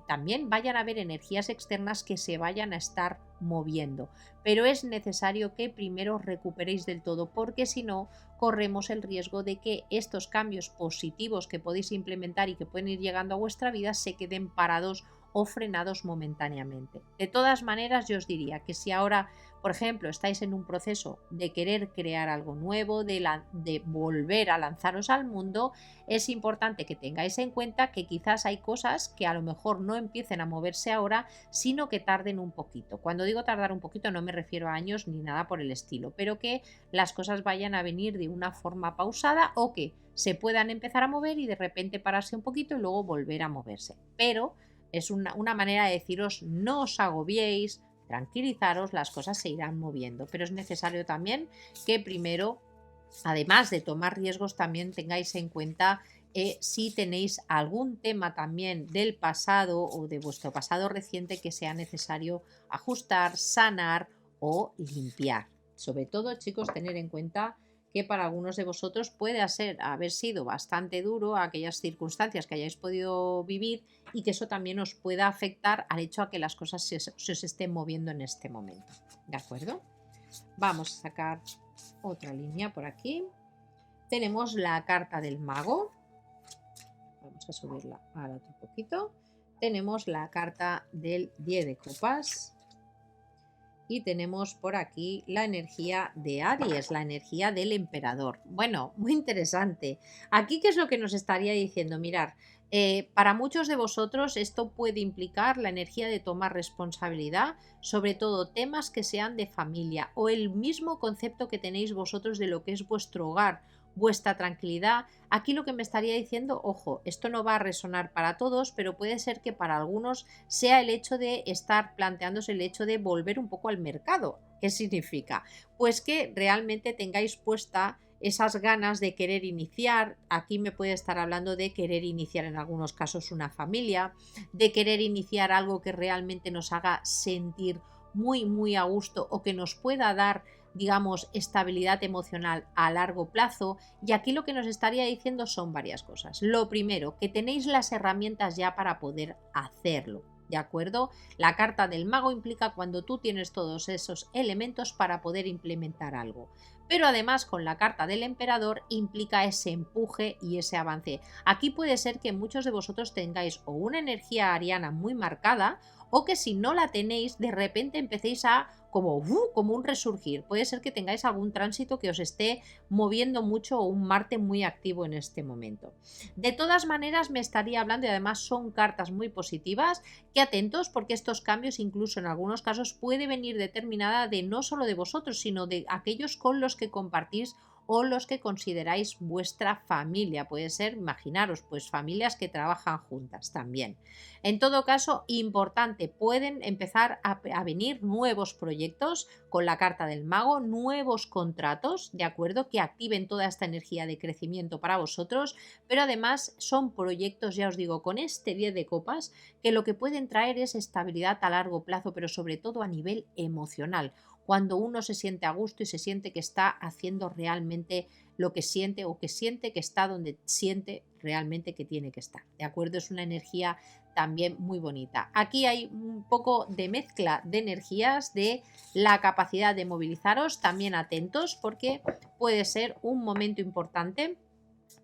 también vayan a haber energías externas que se vayan a estar moviendo. Pero es necesario que primero recuperéis del todo, porque si no, corremos el riesgo de que estos cambios positivos que podéis implementar y que pueden ir llegando a vuestra vida se queden parados o frenados momentáneamente. De todas maneras, yo os diría que si ahora, por ejemplo, estáis en un proceso de querer crear algo nuevo, de volver a lanzaros al mundo, es importante que tengáis en cuenta que quizás hay cosas que a lo mejor no empiecen a moverse ahora, sino que tarden un poquito. Cuando digo tardar un poquito no me refiero a años ni nada por el estilo, pero que las cosas vayan a venir de una forma pausada, o que se puedan empezar a mover y de repente pararse un poquito y luego volver a moverse. Pero es una manera de deciros, no os agobiéis, tranquilizaros, las cosas se irán moviendo, pero es necesario también que primero, además de tomar riesgos, también tengáis en cuenta si tenéis algún tema también del pasado o de vuestro pasado reciente que sea necesario ajustar, sanar o limpiar. Sobre todo, chicos, tener en cuenta que para algunos de vosotros puede haber sido bastante duro aquellas circunstancias que hayáis podido vivir, y que eso también os pueda afectar al hecho a que las cosas se os estén moviendo en este momento. ¿De acuerdo? Vamos a sacar otra línea por aquí. Tenemos la carta del mago. Vamos a subirla ahora otro poquito. Tenemos la carta del 10 de copas. Y tenemos por aquí la energía de Aries, la energía del emperador. Bueno, muy interesante. Aquí, ¿qué es lo que nos estaría diciendo? Mirar, para muchos de vosotros esto puede implicar la energía de tomar responsabilidad, sobre todo temas que sean de familia, o el mismo concepto que tenéis vosotros de lo que es vuestro hogar, vuestra tranquilidad. Aquí lo que me estaría diciendo, ojo, esto no va a resonar para todos, pero puede ser que para algunos sea el hecho de estar planteándose el hecho de volver un poco al mercado. ¿Qué significa? Pues que realmente tengáis puesta esas ganas de querer iniciar. Aquí me puede estar hablando de querer iniciar en algunos casos una familia, de querer iniciar algo que realmente nos haga sentir muy, muy a gusto, o que nos pueda dar, digamos, estabilidad emocional a largo plazo. Y aquí lo que nos estaría diciendo son varias cosas. Lo primero, que tenéis las herramientas ya para poder hacerlo. ¿De acuerdo? La carta del mago implica cuando tú tienes todos esos elementos para poder implementar algo. Pero además, con la carta del emperador implica ese empuje y ese avance. Aquí puede ser que muchos de vosotros tengáis o una energía ariana muy marcada, o que si no la tenéis, de repente empecéis a como un resurgir. Puede ser que tengáis algún tránsito que os esté moviendo mucho, o un Marte muy activo en este momento. De todas maneras, me estaría hablando, y además son cartas muy positivas, que atentos, porque estos cambios, incluso en algunos casos, puede venir determinada de no solo de vosotros, sino de aquellos con los que compartís o los que consideráis vuestra familia. Puede ser, imaginaros, pues familias que trabajan juntas también. En todo caso, importante, pueden empezar a venir nuevos proyectos con la carta del mago, nuevos contratos, ¿de acuerdo? Que activen toda esta energía de crecimiento para vosotros, pero además son proyectos, ya os digo, con este 10 de copas, que lo que pueden traer es estabilidad a largo plazo, pero sobre todo a nivel emocional, cuando uno se siente a gusto y se siente que está haciendo realmente lo que siente o que siente que está donde siente realmente que tiene que estar, ¿de acuerdo? Es una energía también muy bonita. Aquí hay un poco de mezcla de energías, de la capacidad de movilizaros, también atentos porque puede ser un momento importante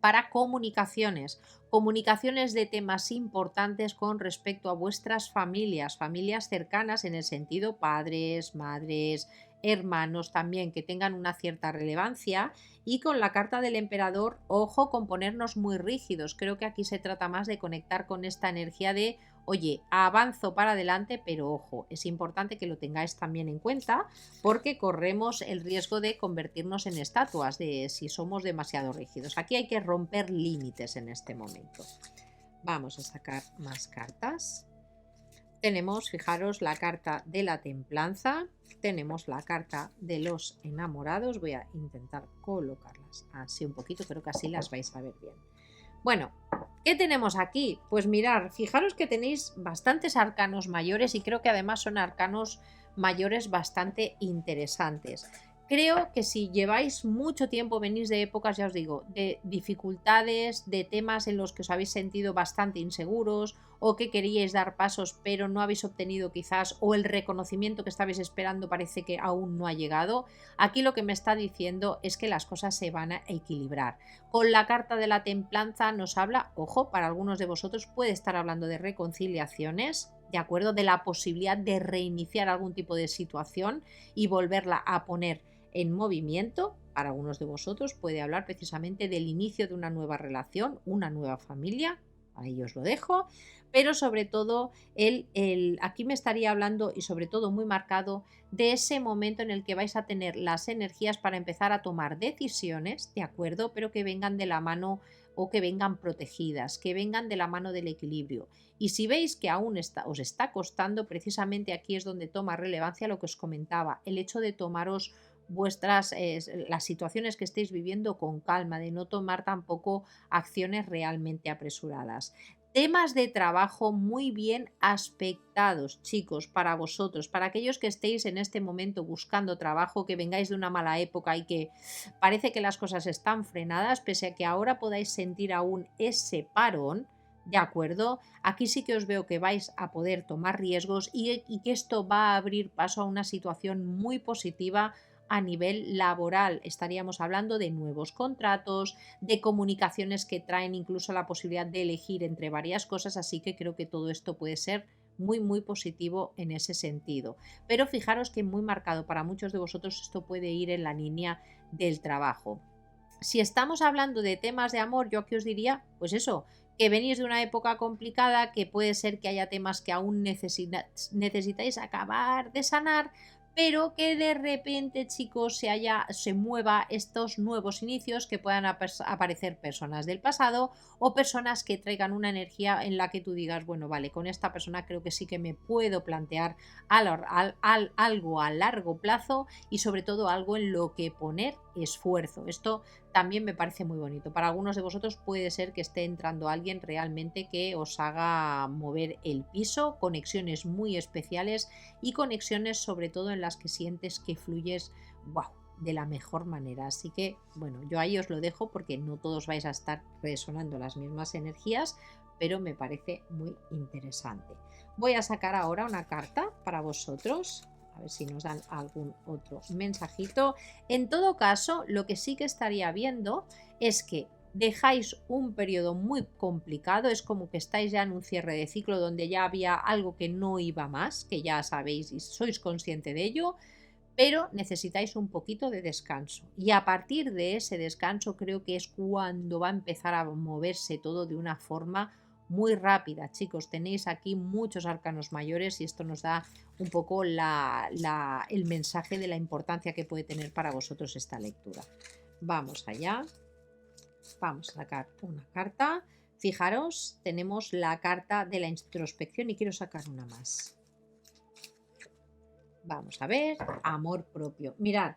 para comunicaciones, comunicaciones de temas importantes con respecto a vuestras familias, familias cercanas en el sentido padres, madres, hermanos también que tengan una cierta relevancia. Y con la carta del emperador, ojo con ponernos muy rígidos, creo que aquí se trata más de conectar con esta energía de oye, avanzo para adelante, pero ojo, es importante que lo tengáis también en cuenta porque corremos el riesgo de convertirnos en estatuas, de si somos demasiado rígidos. Aquí hay que romper límites en este momento. Vamos a sacar más cartas. Tenemos, fijaros, la carta de la templanza, tenemos la carta de los enamorados. Voy a intentar colocarlas así un poquito, creo que así las vais a ver bien. Bueno, ¿qué tenemos aquí? Pues mirar, fijaros que tenéis bastantes arcanos mayores y creo que además son arcanos mayores bastante interesantes. Creo que si lleváis mucho tiempo, venís de épocas, ya os digo, de dificultades, de temas en los que os habéis sentido bastante inseguros o que queríais dar pasos pero no habéis obtenido quizás o el reconocimiento que estabais esperando parece que aún no ha llegado, aquí lo que me está diciendo es que las cosas se van a equilibrar. Con la carta de la templanza nos habla, ojo, para algunos de vosotros puede estar hablando de reconciliaciones, ¿de acuerdo? De la posibilidad de reiniciar algún tipo de situación y volverla a poner en movimiento. Para algunos de vosotros puede hablar precisamente del inicio de una nueva relación, una nueva familia, ahí os lo dejo, pero sobre todo aquí me estaría hablando y sobre todo muy marcado de ese momento en el que vais a tener las energías para empezar a tomar decisiones, ¿de acuerdo? Pero que vengan de la mano o que vengan protegidas, que vengan de la mano del equilibrio. Y si veis que aún os está costando, precisamente aquí es donde toma relevancia lo que os comentaba, el hecho de tomaros las situaciones que estéis viviendo con calma, de no tomar tampoco acciones realmente apresuradas. Temas de trabajo muy bien aspectados, chicos, para vosotros, para aquellos que estéis en este momento buscando trabajo, que vengáis de una mala época y que parece que las cosas están frenadas, pese a que ahora podáis sentir aún ese parón. ¿De acuerdo? Aquí sí que os veo que vais a poder tomar riesgos y que esto va a abrir paso a una situación muy positiva a nivel laboral. Estaríamos hablando de nuevos contratos, de comunicaciones que traen incluso la posibilidad de elegir entre varias cosas, así que creo que todo esto puede ser muy positivo en ese sentido. Pero fijaros que muy marcado para muchos de vosotros esto puede ir en la línea del trabajo. Si estamos hablando de temas de amor, yo aquí os diría, pues eso, que venís de una época complicada, que puede ser que haya temas que aún necesitáis acabar de sanar, pero que de repente, chicos, se mueva estos nuevos inicios, que puedan aparecer personas del pasado o personas que traigan una energía en la que tú digas, bueno, vale, con esta persona creo que sí que me puedo plantear algo a largo plazo y sobre todo algo en lo que poner esfuerzo. Esto también me parece muy bonito. Para algunos de vosotros puede ser que esté entrando alguien realmente que os haga mover el piso, conexiones muy especiales y conexiones sobre todo en las que sientes que fluyes, wow, de la mejor manera. Así que, bueno, yo ahí os lo dejo porque no todos vais a estar resonando las mismas energías, pero me parece muy interesante. Voy a sacar ahora una carta para vosotros. A ver si nos dan algún otro mensajito. En todo caso, lo que sí que estaría viendo es que dejáis un periodo muy complicado, es como que estáis ya en un cierre de ciclo donde ya había algo que no iba más, que ya sabéis y sois consciente de ello, pero necesitáis un poquito de descanso. Y a partir de ese descanso creo que es cuando va a empezar a moverse todo de una forma muy rápida, chicos. Tenéis aquí muchos arcanos mayores y esto nos da un poco el mensaje de la importancia que puede tener para vosotros esta lectura. Vamos allá. Vamos a sacar una carta. Fijaros, tenemos la carta de la introspección y quiero sacar una más. Vamos a ver, amor propio. Mirad,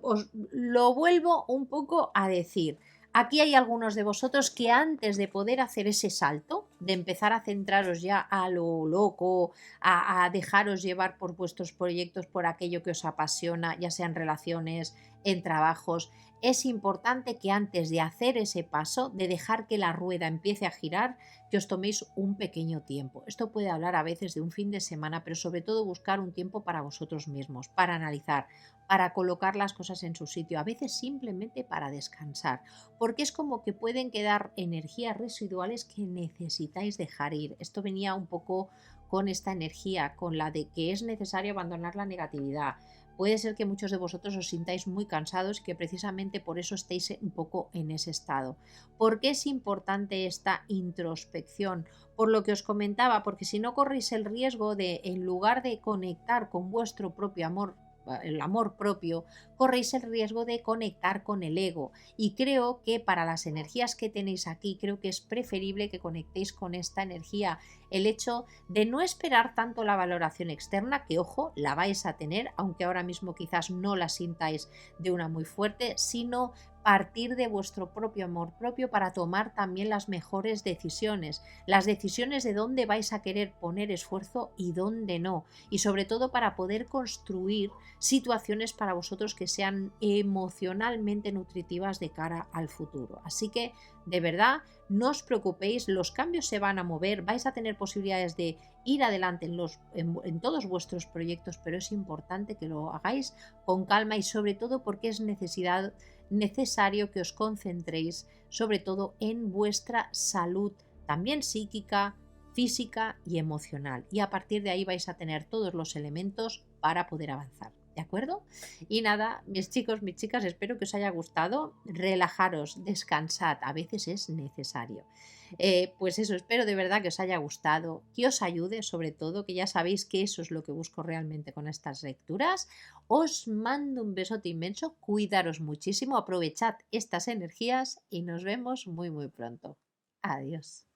os lo vuelvo un poco a decir. Aquí hay algunos de vosotros que antes de poder hacer ese salto, de empezar a centraros ya a lo loco, a dejaros llevar por vuestros proyectos, por aquello que os apasiona, ya sean relaciones, en trabajos, es importante que antes de hacer ese paso, de dejar que la rueda empiece a girar, que os toméis un pequeño tiempo. Esto puede hablar a veces de un fin de semana, pero sobre todo buscar un tiempo para vosotros mismos, para analizar, para colocar las cosas en su sitio, a veces simplemente para descansar, porque es como que pueden quedar energías residuales que necesitáis dejar ir. Esto venía un poco con esta energía, con la de que es necesario abandonar la negatividad. Puede ser que muchos de vosotros os sintáis muy cansados y que precisamente por eso estéis un poco en ese estado. ¿Por qué es importante esta introspección? Por lo que os comentaba, porque si no corréis el riesgo de, en lugar de conectar con vuestro propio amor, el amor propio, corréis el riesgo de conectar con el ego. Y creo que para las energías que tenéis aquí, creo que es preferible que conectéis con esta energía. El hecho de no esperar tanto la valoración externa, que ojo, la vais a tener, aunque ahora mismo quizás no la sintáis de una muy fuerte, sino partir de vuestro propio amor propio para tomar también las mejores decisiones, las decisiones de dónde vais a querer poner esfuerzo y dónde no, y sobre todo para poder construir situaciones para vosotros que sean emocionalmente nutritivas de cara al futuro. Así que, de verdad, no os preocupéis, los cambios se van a mover, vais a tener posibilidades de ir adelante en todos vuestros proyectos, pero es importante que lo hagáis con calma y sobre todo porque es necesario que os concentréis sobre todo en vuestra salud, también psíquica, física y emocional. Y a partir de ahí vais a tener todos los elementos para poder avanzar. ¿De acuerdo? Y nada, mis chicos, mis chicas, espero que os haya gustado. Relajaros, descansad, a veces es necesario. Pues eso, espero de verdad que os haya gustado, que os ayude sobre todo, que ya sabéis que eso es lo que busco realmente con estas lecturas. Os mando un besote inmenso, cuidaros muchísimo, aprovechad estas energías y nos vemos muy muy pronto. Adiós.